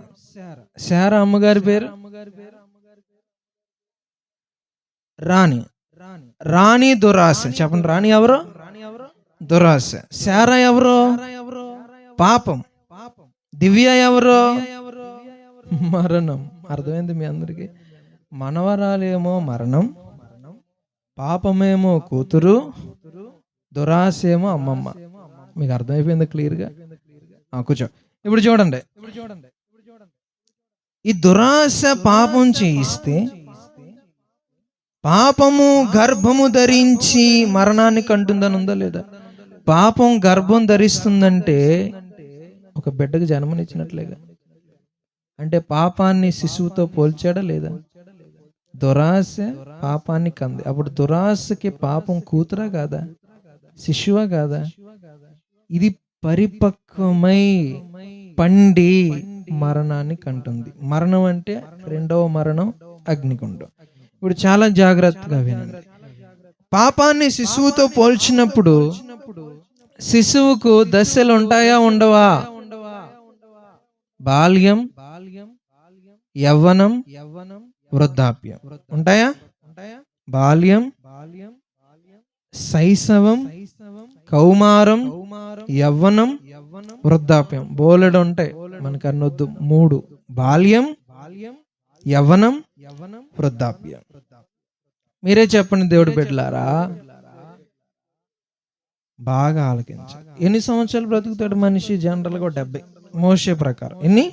శారా అమ్మగారి పేరు రాణి. రాణి దురాశ. చెప్పండి, రాణి ఎవరు? దురాశ. శారా ఎవరు? పాపం. దివ్య ఎవరు? మరణం. అర్థమైంది మీ అందరికి? మనవరాలేమో మరణం, పాపమేమో కూతురు, దురాశ ఏమో అమ్మమ్మ. మీకు అర్థమైపోయింది క్లియర్గా? కూర్చో. ఇప్పుడు చూడండి, ఈ దురాశ పాపం చేయిస్తే పాపము గర్భము ధరించి మరణాన్ని కంటుందని ఉందా లేదా? పాపం గర్భం ధరిస్తుందంటే ఒక బిడ్డకు జన్మనిచ్చినట్లేగా. అంటే పాపాన్ని శిశువుతో పోల్చాడా లేదా? దురాశ పాపాన్ని కంది. అప్పుడు దురాశకి పాపం కూతురా కాదా? శిశువా కాదా? ఇది పరిపక్వమై పండి మరణాన్ని కంటుంది. మరణం అంటే 2వ మరణం అగ్నిగుండం. ఇప్పుడు చాలా జాగ్రత్తగా వినండి. పాపాన్ని శిశువుతో పోల్చినప్పుడు శిశువుకు దశలు ఉంటాయా ఉండవా? బాల్యం, యవ్వనం, వృద్ధాప్యం ఉంటాయా? బాల్యం, శైశవం, కౌమారం, యవ్వనం, వృద్ధాప్యం. బోలెడు ఉంటాయి, మనకు అన్నొద్దు. 3: బాల్యం, యవ్వనం, వృద్ధాప్యం. మీరే చెప్పండి దేవుడి బిడ్డలారా, బాగా ఆలకించాలి. ఎన్ని సంవత్సరాలు బ్రతుకుతాడు మనిషి? జనరల్గా 70. మోషే ప్రకారం ఎన్ని?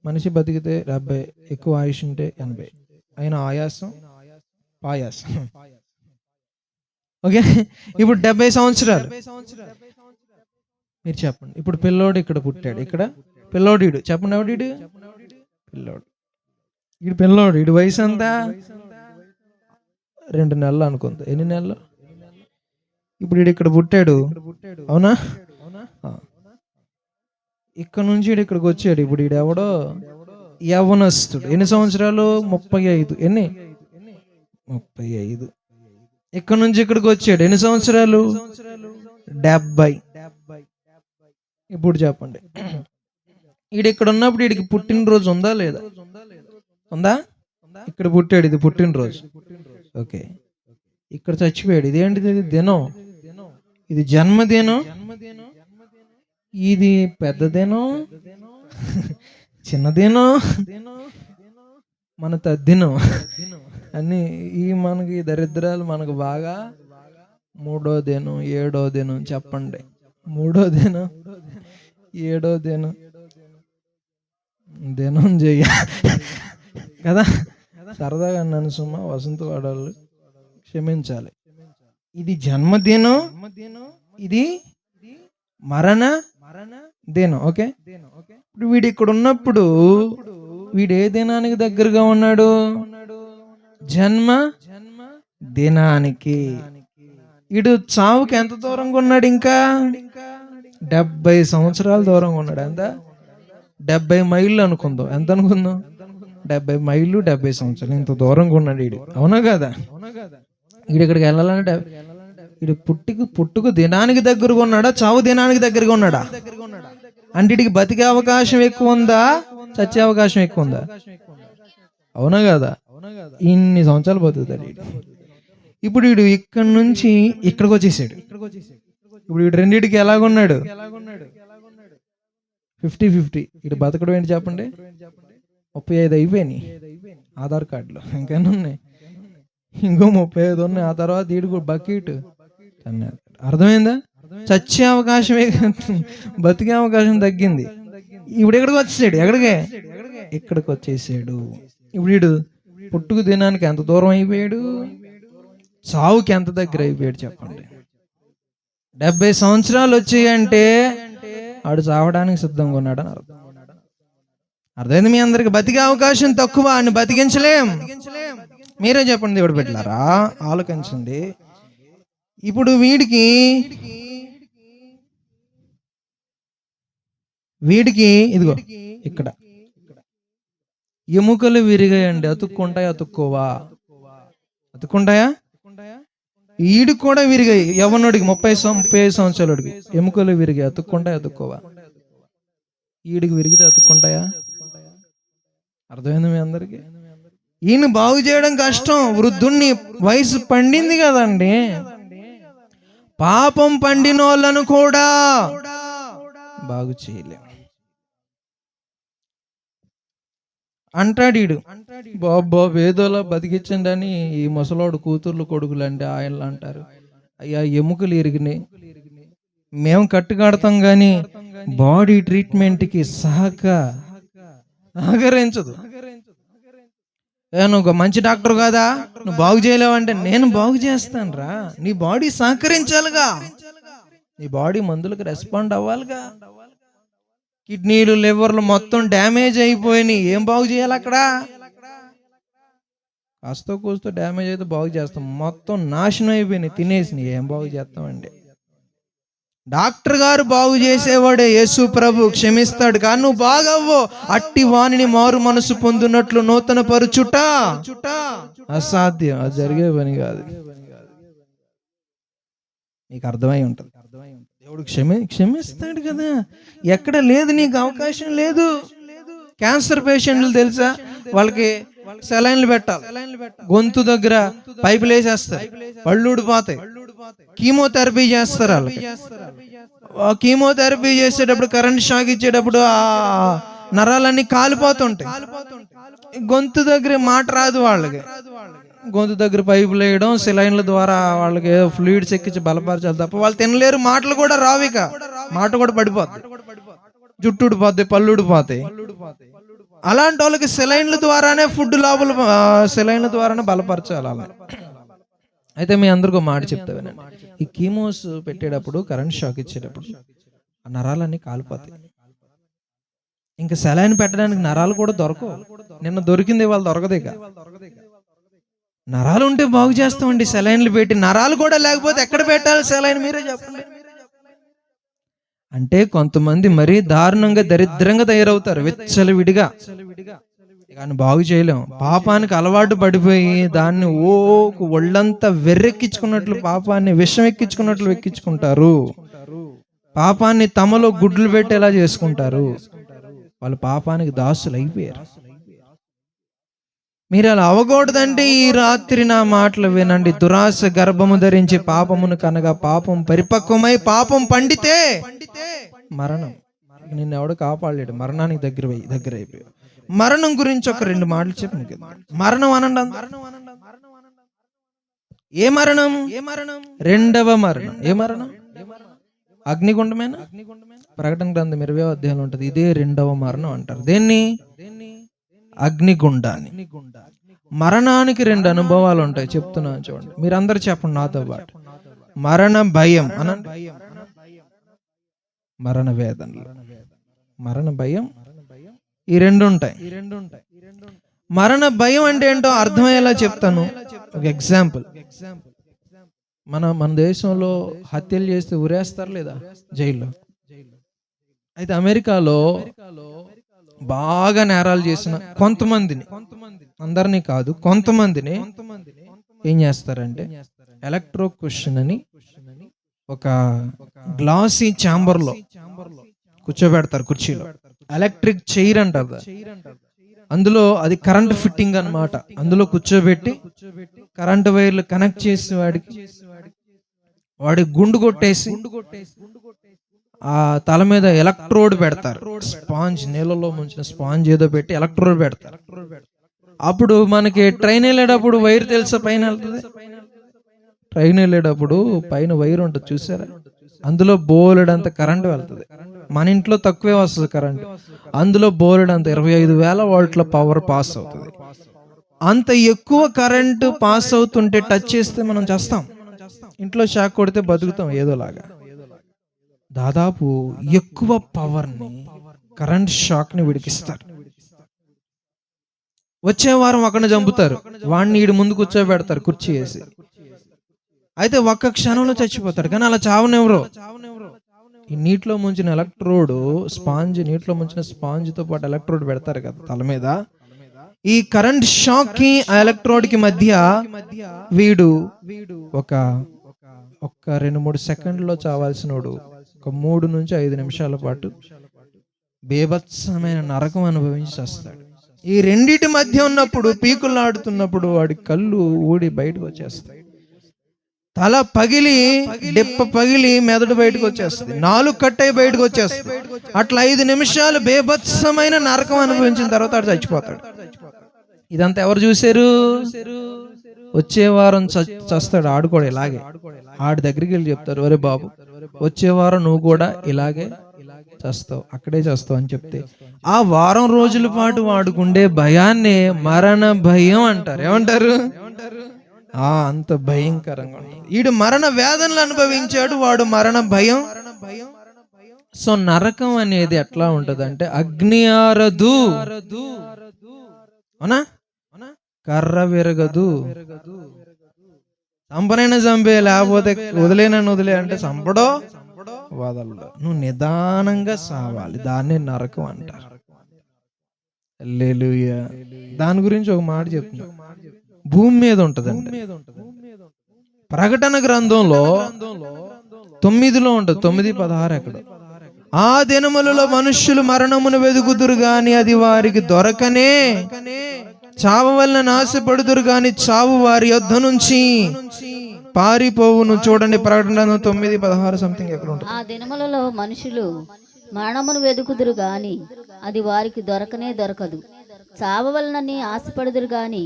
మనిషి బతికితే 70, ఎక్కువ ఆయుష్ ఉంటే 80. అయినా ఆయాసం పాయాసం. ఓకే, ఇప్పుడు 70 సంవత్సరాలు. మీరు చెప్పండి. ఇప్పుడు పిల్లోడు ఇక్కడ పుట్టాడు. ఇక్కడ పిల్లోడు ఈడు. చెప్పండి, ఎవడు? పిల్లోడు. ఈడు పిల్లోడు. ఈడు వయసు అంతా 2 నెలలు అనుకుంది. ఎన్ని నెలలు? ఇప్పుడు ఈడు ఇక్కడ పుట్టాడు, అవునా? ఇక్కడ నుంచి ఇక్కడికి వచ్చాడు. ఇప్పుడు ఈడు ఎవడో యవ్వనస్తుడు. ఎన్ని సంవత్సరాలు? 35. ఎన్ని? 35. ఇక్కడ నుంచి ఇక్కడికి వచ్చాడు. ఎన్ని సంవత్సరాలు? 70. ఇప్పుడు చెప్పండి, ఈడు ఇక్కడ ఉన్నప్పుడు వీడికి పుట్టినరోజు ఉందా లేదా? ఉందా? ఇక్కడ పుట్టాడు, ఇది పుట్టినరోజు. ఓకే, ఇక్కడ చచ్చిపోయాడు. ఇదేంటిది? ఇది దినం. ఇది జన్మదినం. ఇది పెద్దదేనో చిన్నదేనో మన తద్దినం అన్ని ఈ మనకి దరిద్రాలు మనకు బాగా. 3వ దినం, 7వ దినం. చెప్పండి, 3వ దినం, 7వ దినం, దినం చెయ్య కదా. సరదాగా నన్ను సుమా వసంత వాడాలి, క్షమించాలి. ఇది జన్మదినం, ఇది మరణ దినం. ఓకే, ఇప్పుడు వీడు ఇక్కడ ఉన్నప్పుడు వీడు ఏ దినానికి దగ్గరగా ఉన్నాడు? జన్మ దినానికి. వీడు చావుకి ఎంత దూరంగా ఉన్నాడు? ఇంకా 70 సంవత్సరాల దూరంగా ఉన్నాడు. ఎంత? 70 మైళ్ళు అనుకుందాం. ఎంత అనుకుందాం? 70 మైళ్ళు, 70 సంవత్సరాలు. ఇంత దూరంగా ఉన్నాడు వీడు. అవునా కదా? వీడు ఇక్కడికి వెళ్ళాలంటే వీడు పుట్టుకు దినానికి దగ్గరగా ఉన్నాడా, చావు దినానికి దగ్గరగా ఉన్నాడా? అంటే వీడికి బతికే అవకాశం ఎక్కువ ఉందా, చచ్చే అవకాశం ఎక్కువ ఉందా? అవునా కదా? ఇన్ని సంవత్సరాలు బతుకుతాడు వీడు. ఇప్పుడు వీడు ఇక్కడి నుంచి ఇక్కడికి వచ్చేసాడు. ఇప్పుడు వీడు రెండింటికి ఎలాగున్నాడు? 50-50. వీడు బతకడం ఏంటి చెప్పండి? 35 అయిపోయినాయి ఆధార్ కార్డులో, ఇంకేనా ఉన్నాయి? ఇంకో 35 ఉన్నాయి. ఆ తర్వాత వీడు బకెట్. అర్థమైందా? చచ్చే అవకాశమే, బతికే అవకాశం తగ్గింది. ఇప్పుడు ఎక్కడికి వచ్చేసాడు? ఇక్కడికి వచ్చేసాడు. ఇప్పుడు వీడు పుట్టుకు దినానికి ఎంత దూరం అయిపోయాడు, చావుకి ఎంత దగ్గర అయిపోయాడు చెప్పండి? 70 సంవత్సరాలు వచ్చాయంటే ఆడు చావడానికి సిద్ధంగా ఉన్నాడని అర్థం. అర్థమైంది మీ అందరికి? బతికే అవకాశం తక్కువ, అని బతికించలేం. మీరే చెప్పండి దేవుడు బిడ్డలారా, ఆలోచించండి. ఇప్పుడు వీడికి ఇదిగో ఇక్కడ ఎముకలు విరిగాయండి. అతుక్కుంటాయా, అతుక్కోవా? అతుక్కుంటాయా? ఈడు కూడా విరిగాయి. యవ్వనుడికి 35 సంవత్సరాలకి ఎముకలు విరిగాయి. అతుక్కుంటాయా, అతుక్కోవా? ఈడికి విరిగితే అతుక్కుంటాయా? అర్థమైంది మీ అందరికి? ఈయన బాగు చేయడం కష్టం. వృద్ధుణ్ణి, వయసు పండింది కదండి. పాపం పండిన వాళ్ళను కూడా బాగు చేయలేం అంటాడు. బాబా వేదోలా బతికించండి అని ఈ ముసలోడు కూతుర్లు కొడుకులు అంటే ఆయనలు అంటారు. అయ్యా ఎముకలు ఇరిగినాయి, మేము కట్టుకడతాం కానీ బాడీ ట్రీట్మెంట్కి సహకరించదు. నువ్వు మంచి డాక్టర్ కాదా, నువ్వు బాగు చేయలేవంటే నేను బాగు చేస్తాను రా. నీ బాడీ సహకరించాలిగా, నీ బాడీ మందులకు రెస్పాండ్ అవ్వాలిగా. కిడ్నీలు, లివర్లు మొత్తం డ్యామేజ్ అయిపోయినాయి, ఏం బాగు చేయాలి? అక్కడ కాస్త కూస్తో డ్యామేజ్ అయితే బాగు చేస్తాం, మొత్తం నాశనం అయిపోయినాయి, తినేసినాయి, ఏం బాగు చేస్తామండి? డాక్టర్ గారు బాగు చేసేవాడే యేసు ప్రభు, క్షమిస్తాడు. కానీ నువ్వు బాగవ్వు, అట్టి వాణిని మారు మనసు పొందినట్లు నూతన పరుచుట అసాధ్యం. అది జరిగే పని కాదు. నీకు అర్థమై ఉంటుంది. దేవుడు క్షమిస్తాడు కదా. ఎక్కడ లేదు నీకు అవకాశం లేదు. క్యాన్సర్ పేషెంట్లు తెలుసా, వాళ్ళకి సెలైన్లు పెట్టాలి, గొంతు దగ్గర పైపులు వేసేస్తారు, పళ్ళు ఊడిపోతాయి, కీమోథెరపీ చేస్తారు. వాళ్ళకి కీమోథెరపీ చేసేటప్పుడు, కరెంట్ షాక్ ఇచ్చేటప్పుడు ఆ నరాలన్నీ కాలిపోతుంటాయి. గొంతు దగ్గర మాట రాదు వాళ్ళకి. గొంతు దగ్గర పైపులు వేయడం, సెలైన్ల ద్వారా వాళ్ళకి ఏదో ఫ్లూయిడ్స్ ఎక్కించి బలపరచాలి తప్ప వాళ్ళు తినలేరు. మాటలు కూడా రావిక, మాట కూడా పడిపోద్ది, జుట్టు ఊడిపోద్ది, పళ్ళు ఊడిపోతాయి. అలాంటి వాళ్ళకి సెలైన్ల ద్వారానే ఫుడ్ లోపల, సెలైన్ల ద్వారానే బలపరచాలి అలా. అయితే మీ అందరికీ మాట చెప్తా వినండి. ఈ కీమోస్ పెట్టేటప్పుడు, కరెంట్ షాక్ ఇచ్చేటప్పుడు ఆ నరాలన్నీ కాలిపోతాయి. ఇంకా సెలైన్ పెట్టడానికి నరాలు కూడా దొరకవు. నిన్న దొరికింది, వాళ్ళు దొరకదు. ఇక నరాలు ఉంటే బాగు చేస్తామండి, సెలైన్లు పెట్టి. నరాలు కూడా లేకపోతే ఎక్కడ పెట్టాలి సెలైన్? మీరే చెప్పండి. అంటే కొంతమంది మరీ దారుణంగా, దరిద్రంగా తయారవుతారు, విచ్చలవిడిగా. కానీ బాగు చేయలేం. పాపానికి అలవాటు పడిపోయి దాన్ని ఒళ్ళంతా వెర్రెక్కించుకున్నట్లు, పాపాన్ని విషం ఎక్కించుకున్నట్లు ఎక్కించుకుంటారు. పాపాన్ని తమలో గుడ్లు పెట్టేలా చేసుకుంటారు. వాళ్ళు పాపానికి దాసులు అయిపోయారు. మీరు అలా అవ్వకూడదంటే ఈ రాత్రి నా మాటలు వినండి. దురాశ గర్భము ధరించి పాపమును కనగా పాపం పరిపక్వమై పాపం పండితే మరణం. నిన్ను ఎవడు కాపాడలేడు, మరణానికి దగ్గర అయిపోయాడు. మరణం గురించి ఒక 2 మాటలు చెప్పండి. మరణం అనండి. ఏ మరణం? రెండవ మరణం. ఏ మరణం? అగ్నిగుండమేనా? ప్రకటన గ్రంథం 20వ అధ్యాయంలో ఉంటది. ఇదే రెండవ మరణం అంటారు. దేన్ని? అగ్నిగుండాన్ని. మరణానికి 2 అనుభవాలు ఉంటాయి, చెప్తున్నాను చూడండి. మీరందరూ చెప్పండి నాతో పాటు. మరణ భయం అనండి, మరణ వేదనలు, మరణ భయం, ఈ రెండు ఉంటాయి. మరణ భయం అంటే ఏంటో అర్థమయ్యేలా చెప్తాను. ఒక ఎగ్జాంపుల్, మన దేశంలో హత్యలు చేస్తే ఉరేస్తారు లేదా జైల్లో. అయితే అమెరికాలో బాగా నేరాలు చేసిన కొంతమందిని, అందరినీ కాదు కొంతమందిని ఏం చేస్తారంటే ఎలక్ట్రోక్యూషన్ అని ఒక గ్లాసీ ఛాంబర్ లో కూర్చోబెడతారు, కుర్చీలో ఎలక్ట్రిక్ చైర్ అంటారు, అందులో అది కరెంట్ ఫిట్టింగ్ అన్నమాట. అందులో కూర్చోబెట్టి కరెంట్ వైర్లు కనెక్ట్ చేసి వాడి గుండు కొట్టేసి ఆ తల మీద ఎలక్ట్రోడ్ పెడతారు, స్పాంజ్, నీళ్ళలో ముంచిన స్పాంజ్ ఏదో పెట్టి ఎలక్ట్రోడ్ పెడతారు. అప్పుడు మనకి ట్రైన్ వెళ్ళేటప్పుడు వైర్ తెలుసా పైన వెళ్తుంది, ట్రైన్ వెళ్ళేటప్పుడు పైన వైర్ ఉంటుంది చూసారా, అందులో బోలెడంత కరెంట్ వెళ్తుంది. మన ఇంట్లో తక్కువే వస్తుంది కరెంట్, అందులో బోలెడంత 25,000 వోల్ట్ల పవర్ పాస్ అవుతుంది. అంత ఎక్కువ కరెంట్ పాస్ అవుతుంటే టచ్ చేస్తే మనం చేస్తాం, ఇంట్లో షాక్ కొడితే బతుకుతాం ఏదోలాగా. దాదాపు ఎక్కువ పవర్ని, కరెంట్ షాక్ ని విడికిస్తారు. వచ్చే వారం ఒకరిని చంపుతారు, వాడిని ఈడు ముందు కూర్చోబెడతారు కుర్చీ వేసి. అయితే ఒక్క క్షణంలో చచ్చిపోతాడు, కానీ అలా చావనెవరో. ఈ నీటిలో ముంచిన ఎలక్ట్రోడ్ స్పాంజ్, నీటిలో ముంచిన స్పాంజ్ తో పాటు ఎలక్ట్రోడ్ పెడతారు కదా తల మీద. ఈ కరెంట్ షాక్ కి ఆ ఎలక్ట్రోడ్ కి మధ్య వీడు ఒక 2-3 సెకండ్లో చావాల్సినోడు ఒక 3 నుంచి 5 నిమిషాల పాటు బేభత్సమైన నరకం అనుభవించి చేస్తాడు. ఈ రెండిటి మధ్య ఉన్నప్పుడు, పీకులాడుతున్నప్పుడు వాడి కళ్ళు ఊడి బయటకు వచ్చేస్తాయి, తల పగిలి, డిప్ప పగిలి మెదడు బయటకు వచ్చేస్తుంది, నాలుగు కట్టయి బయటకు వచ్చేస్తుంది. అట్లా 5 నిమిషాలు బేభత్సమైన నరకం అనుభవించిన తర్వాత ఆడు చచ్చిపోతాడు. ఇదంతా ఎవరు చూశారు? వచ్చే వారం చస్తాడు ఆడు కూడా ఇలాగే. ఆడి దగ్గరికి వెళ్ళి చెప్తారు, ఒరే బాబు వచ్చే వారం నువ్వు కూడా ఇలాగే చేస్తావు, అక్కడే చేస్తావు అని చెప్తే ఆ వారం రోజుల పాటు వాడుకుండే భయాన్ని మరణ భయం అంటారు. ఏమంటారు? అంత భయంకరంగా ఉంటుంది. వీడు మరణ వేదనలు అనుభవించాడు, వాడు మరణ భయం. సో నరకం అనేది ఎట్లా ఉంటది అంటే అగ్ని ఆరదు, అవునా, కర్ర విరగదు. చంపనైనా చంపే, లేకపోతే వదిలేనని వదిలే అంటే చంపడో వదలడు, నువ్వు నిదానంగా సావాలి, దాన్నే నరకం అంటారు. హల్లెలూయా. దాని గురించి ఒక మాట చెప్తున్నా, భూమి మీద ఉంటదండి. ప్రకటన గ్రంథంలో 9లో ఉంటది, 9:16 ఎక్కడ, ఆ దినములలో మనుష్యులు మరణమును వెదుకుదురు గాని అది వారికి దొరకనే, చావు వలన నాశపడుదురు గాని చావు వారి యొద్ద నుంచి పారిపోవును. చూడండి ప్రకటన 9:16 సంథింగ్ ఎక్కడ ఉంటుంది. ఆ దినములలో మనుషులు మరణమును వెదుకుదురు గాని అది వారికి దొరకనే దొరకదు, చావు వలనని ఆశపడుదురు గాని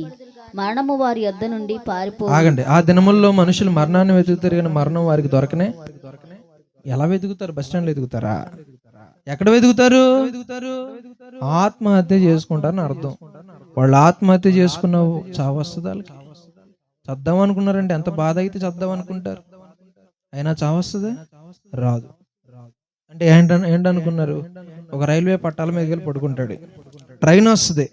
మరణము వారి యొద్ద నుండి పారిపో. ఆగండి, ఆ దినముల్లో మనుషులు మరణాన్ని వెతుకుతారు కానీ మరణం వారికి దొరకనే. ఎలా వెతుకుతారు? బస్ స్టాండ్ వెతుకుతారా? ఎక్కడ వెతుకుతారు? ఆత్మహత్య చేసుకుంటారని అర్థం. వాళ్ళు ఆత్మహత్య చేసుకున్నావు, చావు వస్తుంది వాళ్ళకి. చద్దాం అనుకున్నారంటే ఎంత బాధ అయితే చద్దాం అనుకుంటారు, అయినా చావు వస్తుంది రాదు. అంటే ఏంటనుకున్నారు? ఒక రైల్వే పట్టాల మీద వెళ్ళి పడుకుంటాడు, ట్రైన్ వస్తుంది,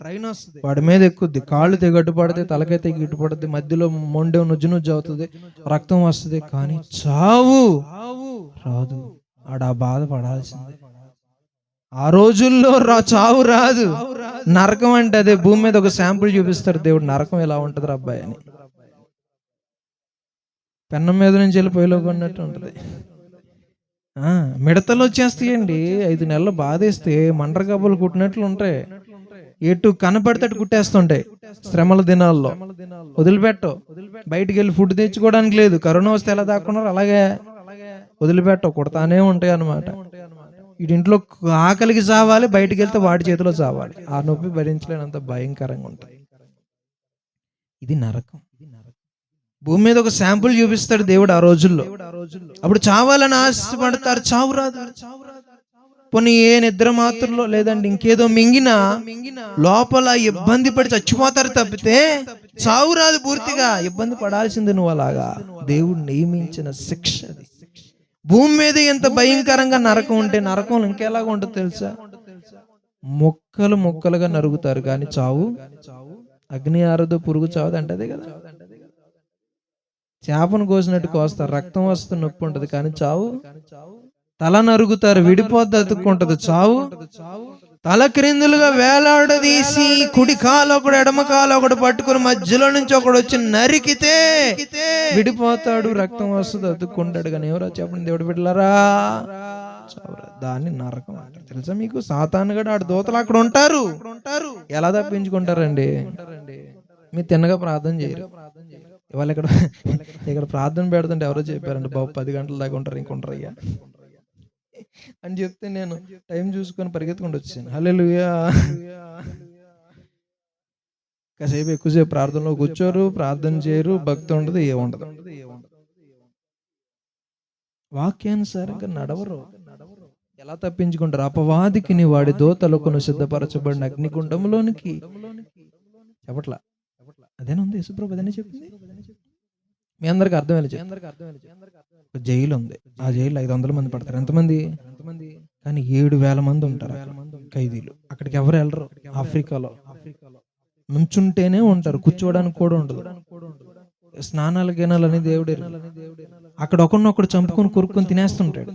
వాడి మీద ఎక్కుద్ది, కాళ్ళు తెగట్టు పడితే, తలకైతే గిట్టు పడుతుంది, మధ్యలో మొండె నుజ్జు అవుతుంది, రక్తం వస్తుంది, కానీ చావు రాదు. ఆడ బాధ పడాల్సిందే. ఆ రోజుల్లో చావు రాదు. నరకం అంటే అదే. భూమి మీద ఒక శాంపుల్ చూపిస్తాడు దేవుడు, నరకం ఎలా ఉంటది అబ్బాయి అని. పెన్నం మీద నుంచి వెళ్ళి పొయ్యిలో కొన్నట్టు ఉంటది. మిడతలు వచ్చేస్తాయండి, 5 నెలలు బాధేస్తే మండ్ర కబ్బలు కుట్టినట్లు ఉంటాయి, ఎటు కనపడితే కుట్టేస్తుంటాయి. శ్రమల దినాల్లో వదిలిపెట్టవు, బయటికి వెళ్ళి ఫుడ్ తెచ్చుకోవడానికి లేదు, కరోనా వస్తే ఎలా దాక్కున్నారు అలాగే వదిలిపెట్టవు, కుడతానే ఉంటాయి అన్నమాట. వీటింట్లో ఆకలికి చావాలి, బయటికి వెళ్తే వాడి చేతిలో చావాలి. ఆ నొప్పి భరించలేనంత భయంకరంగా ఉంటాయి. ఇది నరకం. భూమి మీద ఒక శాంపుల్ చూపిస్తాడు దేవుడు ఆ రోజుల్లో. అప్పుడు చావాలని ఆశపడతారు, చావు రాదు. పోనీ ఏ నిద్ర మాత్రలో లేదండి ఇంకేదో మింగినా లోపల ఇబ్బంది పడి చచ్చిపోతారు తప్పితే చావు రాదు. పూర్తిగా ఇబ్బంది పడాల్సింది నువ్వు. అలాగా దేవుడు నియమించిన శిక్ష అది. భూమి మీద ఎంత భయంకరంగా నరకం ఉంటే నరకం ఇంకెలాగా ఉంటుంది తెలుసా? ముక్కలు ముక్కలుగా నరుగుతారు కానీ చావు. అగ్ని ఆరదు, పురుగు చావదు అంటే అదే కదా. చేపను కోసినట్టు కోస్తారు, రక్తం వస్తుంది, నొప్పి ఉంటది కానీ చావు. తల నరుగుతారు, విడిపోద్ది, అతుక్కుంటది. చావు తల క్రిందులుగా వేలాడదీసి కుడి కాలు ఒకడు ఎడమ కాలు ఒకడు పట్టుకుని మధ్యలో నుంచి ఒకడు వచ్చి నరికితే విడిపోతాడు, రక్తం వస్తుంది, అతుక్కుంటాడు. కానీ ఎవరో చెప్పండి దేవుడు బిడ్డలారా, చావురా. దాన్ని నరకం అంటారు. తెలుసా మీకు? సాతాను గడు ఆడు దూతలు అక్కడ ఉంటారు. ఎలా తప్పించుకుంటారండి? మీరు తిన్నగా ప్రార్థన చేయరు. ఇవాళ ఇక్కడ ప్రార్థన పెడుతుంటే ఎవరో చెప్పారండి, బాబు 10 గంటల దాకా ఉంటారు, ఇంకొంటారు అయ్యా అని చెప్తే నేను టైం చూసుకొని పరిగెత్తుకుంటూ వచ్చాను. హల్లెలూయా. కాసేపు ఎక్కువసేపు ప్రార్థనలో కూర్చోరు, ప్రార్థన చేయరు, భక్తి ఉండదు, ఏముండదు, వాక్యానుసారంగా నడవరు. ఎలా తప్పించుకుంటారు? అపవాదికి నీ వాడి దూతలకు సిద్ధపరచబడిన అగ్నిగుండంలోనికి. చెప్పట్లా? అదేనా ఉంది యేసుప్రభు అదేనే చెప్పింది. మీ అందరికి అర్థమయ్యేలా ఒక జైలు ఉంది. ఆ జైలు 500 మంది పడతారు. ఎంతమంది? కానీ 7,000 మంది ఉంటారు ఖైదీలు. అక్కడికి ఎవరు వెళ్ళరు. ఆఫ్రికాలో నుంచుంటేనే ఉంటారు, కూర్చోవడానికి కూడా ఉండదు. స్నానాలు గినాలని దేవుడే. అక్కడ ఒకరినొకడు చంపుకొని కొరుక్కొని తినేస్తుంటాడు.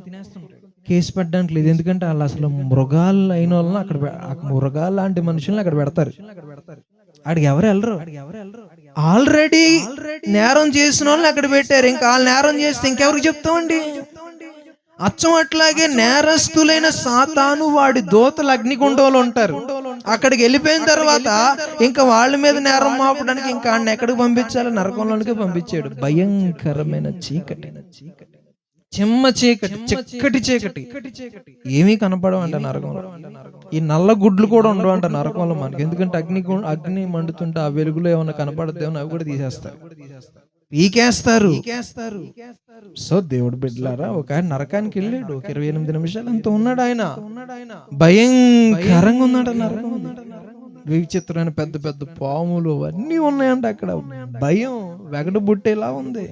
కేసు పెట్టడానికి లేదు, ఎందుకంటే వాళ్ళు అసలు మృగాలు అయిన వాళ్ళని అక్కడ, మృగాలు లాంటి మనుషుల్ని అక్కడ పెడతారు. అక్కడికి ఎవరు వెళ్ళరు. ఆల్రెడీ నేరం చేసిన వాళ్ళని అక్కడ పెట్టారు. ఇంకా వాళ్ళు నేరం చేస్తే ఇంకెవరికి చెప్తామండి? అచ్చం అట్లాగే నేరస్తులైన సాతాను వాడి దూతలు అగ్నిగుండంలో ఉంటారు. అక్కడికి వెళ్ళిపోయిన తర్వాత ఇంకా వాళ్ళ మీద నేరం మోపడానికి ఇంకా ఆయన ఎక్కడికి పంపించాలి? నరకంలోనికి పంపించాడు. భయంకరమైన చీకటి, చిమ్మ చీకటి, చిక్కటి చీకటి, ఏమీ కనపడవంట నరకంలో. ఈ నల్ల గుడ్లు కూడా ఉండవంట నరకంలో మనకి. ఎందుకంటే అగ్ని మండుతుంటే ఆ వెలుగులో ఏమైనా కనపడద్దేమో అవి కూడా తీసేస్తారు, పీకేస్తారు. సో దేవుడు బిడ్డలారా, ఒక ఆయన నరకానికి వెళ్ళాడు. ఒక 28 నిమిషాలు అంత ఉన్నాడు ఆయన. భయంకరంగా ఉన్నాడు నరకం. విచిత్రమైన పెద్ద పెద్ద పాములు అన్నీ ఉన్నాయంట అక్కడ. భయం వెగడు బుట్టేలా ఉంది.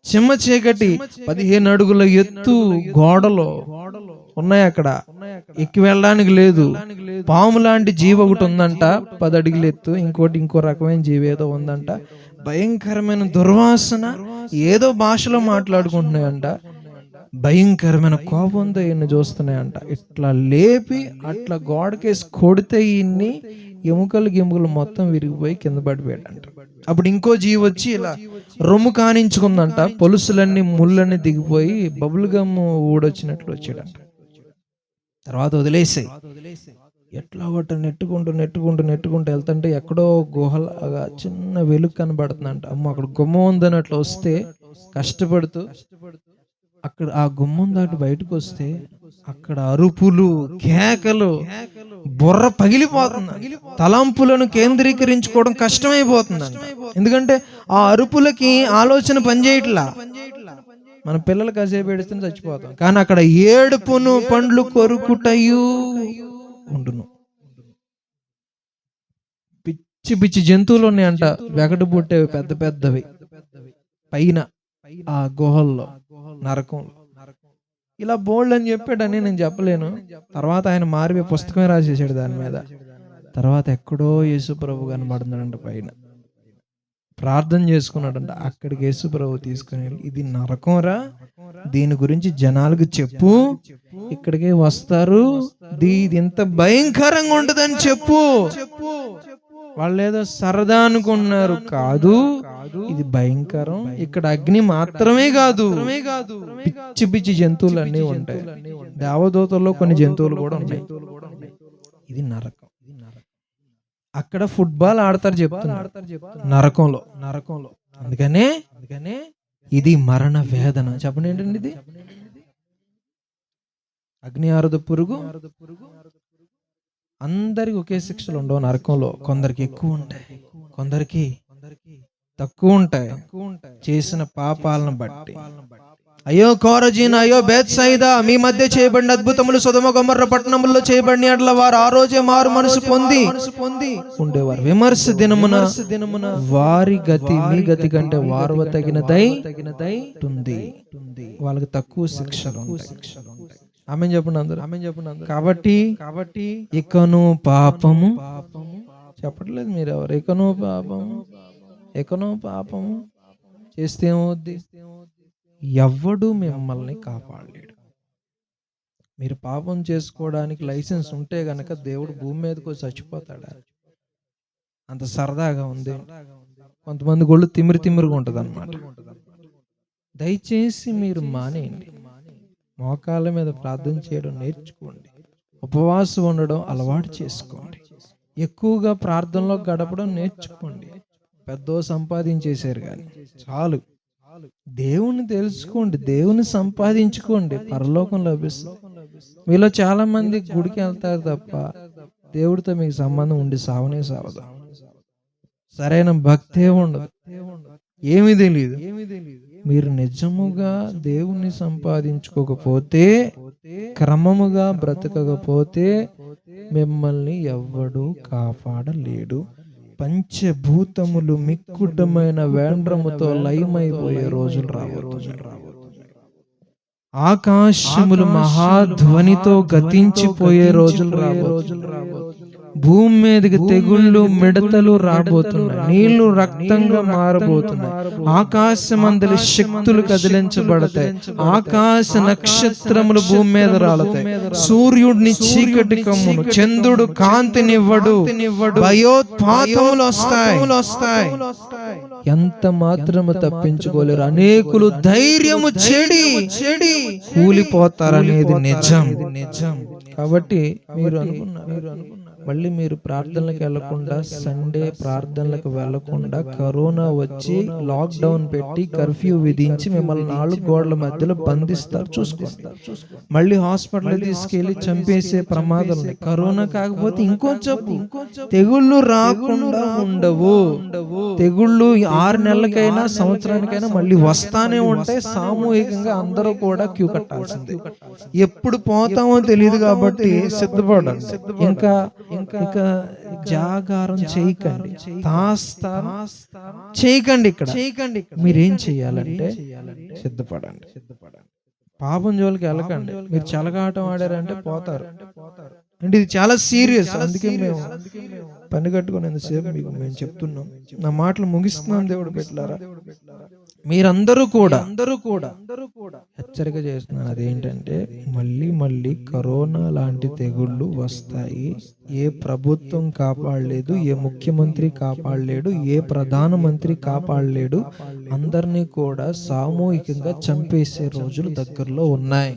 చిమ్మ చీకటి, 15 అడుగుల ఎత్తు గోడలు ఉన్నాయి అక్కడ, ఎక్కి వెళ్ళడానికి లేదు. పాము లాంటి జీవి ఒకటి ఉందంట 10 అడుగుల ఎత్తు, ఇంకో రకమైన జీవి ఏదో ఉందంట. భయంకరమైన దుర్వాసన, ఏదో భాషలో మాట్లాడుకుంటున్నాయంట. భయంకరమైన కోపంతో ఈయన్ని చూస్తున్నాయంట. ఇట్లా లేపి అట్లా గోడకేసి కొడితే ఈయన్ని ఎముకలు మొత్తం విరిగిపోయి కింద పడిపోయాడంట. అప్పుడు ఇంకో జీవి వచ్చి ఇలా రొమ్ము కానించుకుందంట. పొలుసులన్నీ ముళ్ళన్నీ దిగిపోయి బబుల్ గమ్ ఊడొచ్చినట్లు వచ్చాడంట. తర్వాత వదిలేసాయి. ఎట్లా ఒకటి నెట్టుకుంటూ వెళ్తుంటే ఎక్కడో గుహలాగా చిన్న వెలుగు కనబడుతుందంట. అమ్మ అక్కడ గుమ్మం ఉందని అట్లా వస్తే కష్టపడుతూ అక్కడ ఆ గుమ్మం దాటి బయటకు వస్తే అక్కడ అరుపులు, కేకలు, బుర్ర పగిలిపోతుంది. తలంపులను కేంద్రీకరించుకోవడం కష్టమైపోతుందంట. ఎందుకంటే ఆ అరుపులకి ఆలోచన పనిచేయట్లా. మన పిల్లలు కాసేపు ఏడిస్తే చచ్చిపోతాం, కానీ అక్కడ ఏడుపును పండ్లు కొరుకుటయు ఉండును. పిచ్చి పిచ్చి జంతువులు ఉన్నాయంట, వెగటు పుట్టేవి పెద్ద పెద్దవి పైన ఆ గుహల్లో, నరకంలో. ఇలా బోల్డ్ అని చెప్పాడని నేను చెప్పలేను. తర్వాత ఆయన మారిపోయి పుస్తకమే రాసేసాడు దాని మీద. తర్వాత ఎక్కడో యేసు ప్రభు కనబడుతున్నాడంట పైన, ప్రార్థన చేసుకున్నాడంట. అక్కడికి యేసు ప్రభు తీసుకుని వెళ్ళి, ఇది నరకంరా, దీని గురించి జనాలకు చెప్పు, ఇక్కడికే వస్తారు, ఇది ఎంత భయంకరంగా ఉంటుందని చెప్పు. వాళ్ళు ఏదో సరదా అనుకున్నారు, కాదు, ఇది భయంకరం. ఇక్కడ అగ్ని మాత్రమే కాదు, పిచ్చి పిచ్చి జంతువులు అన్నీ ఉంటాయి. దేవదూతల్లో కొన్ని జంతువులు కూడా ఉన్నాయి. ఇది నరకం. అక్కడ ఫుట్బాల్ ఆడతారు చెప్తున్నారు నరకంలో. అందుకనే ఇది మరణ వేదన. చెప్పండి ఏంటండి ఇది? అగ్ని ఆరదు, పురుగు. అందరికి ఒకే శిక్షలు ఉండవు నరకంలో. కొందరికి ఎక్కువ ఉంటాయి, కొందరికి తక్కువ ఉంటాయి, చేసిన పాపాలను బట్టి. అయ్యో కోరజీన్, అయ్యో బేత్సయిదా, మీ మధ్య చేయబడిన అద్భుతములు సొదొమ గొమొర్రా పట్టణముల్లో చేయబడిన యెడల వారు ఆ రోజే మారు మనసు పొంది ఉండేవారు. విమర్శ దినమున వారి గతి మీ గతి కంటే వారు తగినదై ఉంది. వాళ్ళకి తక్కువ శిక్షలు ఉంటాయి. ఆమేన్ చెప్పండి అందరూ. కాబట్టి ఇకను పాపము చెప్పట్లేదు మీరు ఎవరు. ఇకను పాపము చేస్తే ఏమవుద్ది? ఎవ్వడు మిమ్మల్ని కాపాడలేడు. మీరు పాపం చేసుకోవడానికి లైసెన్స్ ఉంటే గనక దేవుడు భూమి మీదకి వచ్చి చచ్చిపోతాడా? అంత సరదాగా ఉంది. కొంతమంది గొళ్ళు తిమ్మిరిగా ఉంటుంది అన్నమాట. దయచేసి మీరు మానేయండి. మోకాళ్ళ మీద ప్రార్థన చేయడం నేర్చుకోండి. ఉపవాసం ఉండడం అలవాటు చేసుకోండి. ఎక్కువగా ప్రార్థనలో గడపడం నేర్చుకోండి. పెద్దో సంపాదించేశారు కానీ చాలు. దేవుని తెలుసుకోండి, దేవుని సంపాదించుకోండి, పరలోకం లభిస్తుంది. మీలో చాలా మంది గుడికి వెళ్తారు తప్ప దేవుడితో మీకు సంబంధం ఉండి సావనే సావదు. సరైన భక్తే ఉండదు, ఏమీ తెలియదు. మీరు నిజముగా దేవుణ్ణి సంపాదించుకోకపోతే, క్రమముగా బ్రతకకపోతే మిమ్మల్ని ఎవ్వడూ కాపాడలేడు. పంచభూతములు మిక్కుటమైన వేండ్రముతో లయమైపోయే రోజులు రాబోతున్నాయి. ఆకాశములు మహాధ్వనితో గతించిపోయే రోజులు రాబోతున్నాయి. భూమి మీదకి తెగుళ్ళు మిడతలు రాబోతున్నాయి. నీళ్లు రక్తంగా మారబోతున్నాయి. ఆకాశమందలి శక్తులు కదిలించబడతాయి. ఆకాశ నక్షత్రములు భూమి మీద రాలుతాయి. సూర్యుడిని చీకటి కమ్మును, చంద్రుడు కాంతినివ్వడు, భయోత్పాతములు వస్తాయి. ఎంత మాత్రము తప్పించుకోలేరు. అనేకులు ధైర్యము చెడి కూలిపోతారనేది నిజం. కాబట్టి మీరు అనుకున్నారు, మళ్ళీ మీరు ప్రార్థనలకు వెళ్లకుండా, సండే ప్రార్థనలకు వెళ్లకుండా, కరోనా వచ్చి లాక్డౌన్ పెట్టి కర్ఫ్యూ విధించి మిమ్మల్ని 4 గోడల మధ్యలో బంధిస్తారు. చూసుకోండి. మళ్ళీ హాస్పిటల్ తీసుకెళ్లి చంపేసే ప్రమాదాలు ఉన్నాయి. కరోనా కాకపోతే ఇంకో జబ్బు. తెగుళ్ళు రాకుండా ఉండవు. తెగుళ్ళు 6 నెలలకైనా సంవత్సరానికైనా మళ్ళీ వస్తానే ఉంటాయి. సామూహికంగా అందరూ కూడా క్యూ కట్టాల్సిందే. ఎప్పుడు పోతామో తెలియదు కాబట్టి సిద్ధపడండి. ఇంకా జాగారం చేయకండి, చేయకండి. ఇక్కడ మీరేం చెయ్యాలంటే సిద్ధపడండి. పాపం జోలికి వెళ్ళకండి. మీరు చెలగాటం ఆడారంటే పోతారు. అంటే ఇది చాలా సీరియస్. అందుకే మేము పని కట్టుకుని ఎంతసేపు మీకు మేము చెప్తున్నాం. నా మాటలు ముగిస్తున్నాం. దేవుడు పెట్టారా, మీరందరూ కూడా హెచ్చరిక చేస్తున్నాను. అదేంటంటే మళ్ళీ కరోనా లాంటి తెగుళ్ళు వస్తాయి. ఏ ప్రభుత్వం కాపాడలేదు, ఏ ముఖ్యమంత్రి కాపాడలేడు, ఏ ప్రధానమంత్రి కాపాడలేడు. అందరినీ కూడా సామూహికంగా చంపేసే రోజులు దగ్గరలో ఉన్నాయి.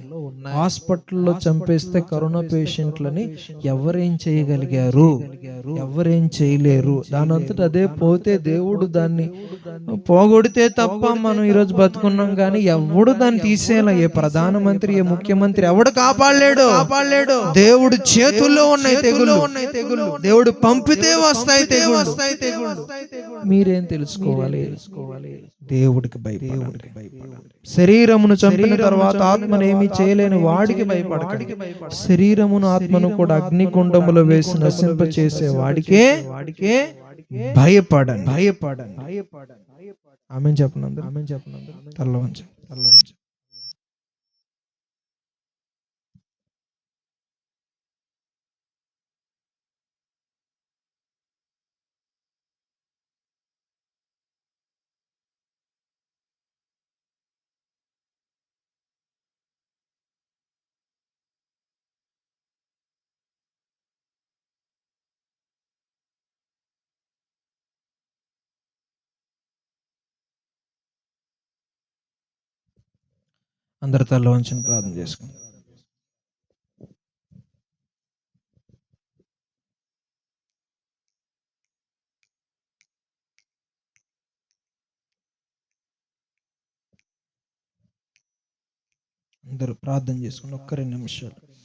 హాస్పిటల్లో చంపేస్తే కరోనా పేషెంట్లని ఎవరేం చేయగలిగారు? ఎవరేం చేయలేరు. దానంతట అదే పోతే దేవుడు దాన్ని పోగొడితే తప్ప మనం ఈరోజు బతుకున్నాం. కానీ ఎవడు దాన్ని తీసేయాల? ఏ ప్రధానమంత్రి, ఏ ముఖ్యమంత్రి ఎవడు కాపాడలేడు. దేవుడు చేతుల్లో ఉన్నాయి తెగులు. దేవుడు పంపితే వస్తాయి తెగులు. మీరేం తెలుసుకోవాలి? దేవుడికి భయపడండి. శరీరమును చంపిన తర్వాత ఆత్మను ఏమీ చేయలేని వాడికి భయపడకండి. శరీరమును ఆత్మను కూడా అగ్నిగుండములో వేసి నశింప చేసే వాడికే భయపడండి. ఆమేన్ చెప్పండి. తల్ల వంచండి. అందరి తల్ల వంచండి, ప్రార్థన చేసుకుందాం. అందరూ ప్రార్థన చేసుకుని ఒక్క 2 నిమిషాలు.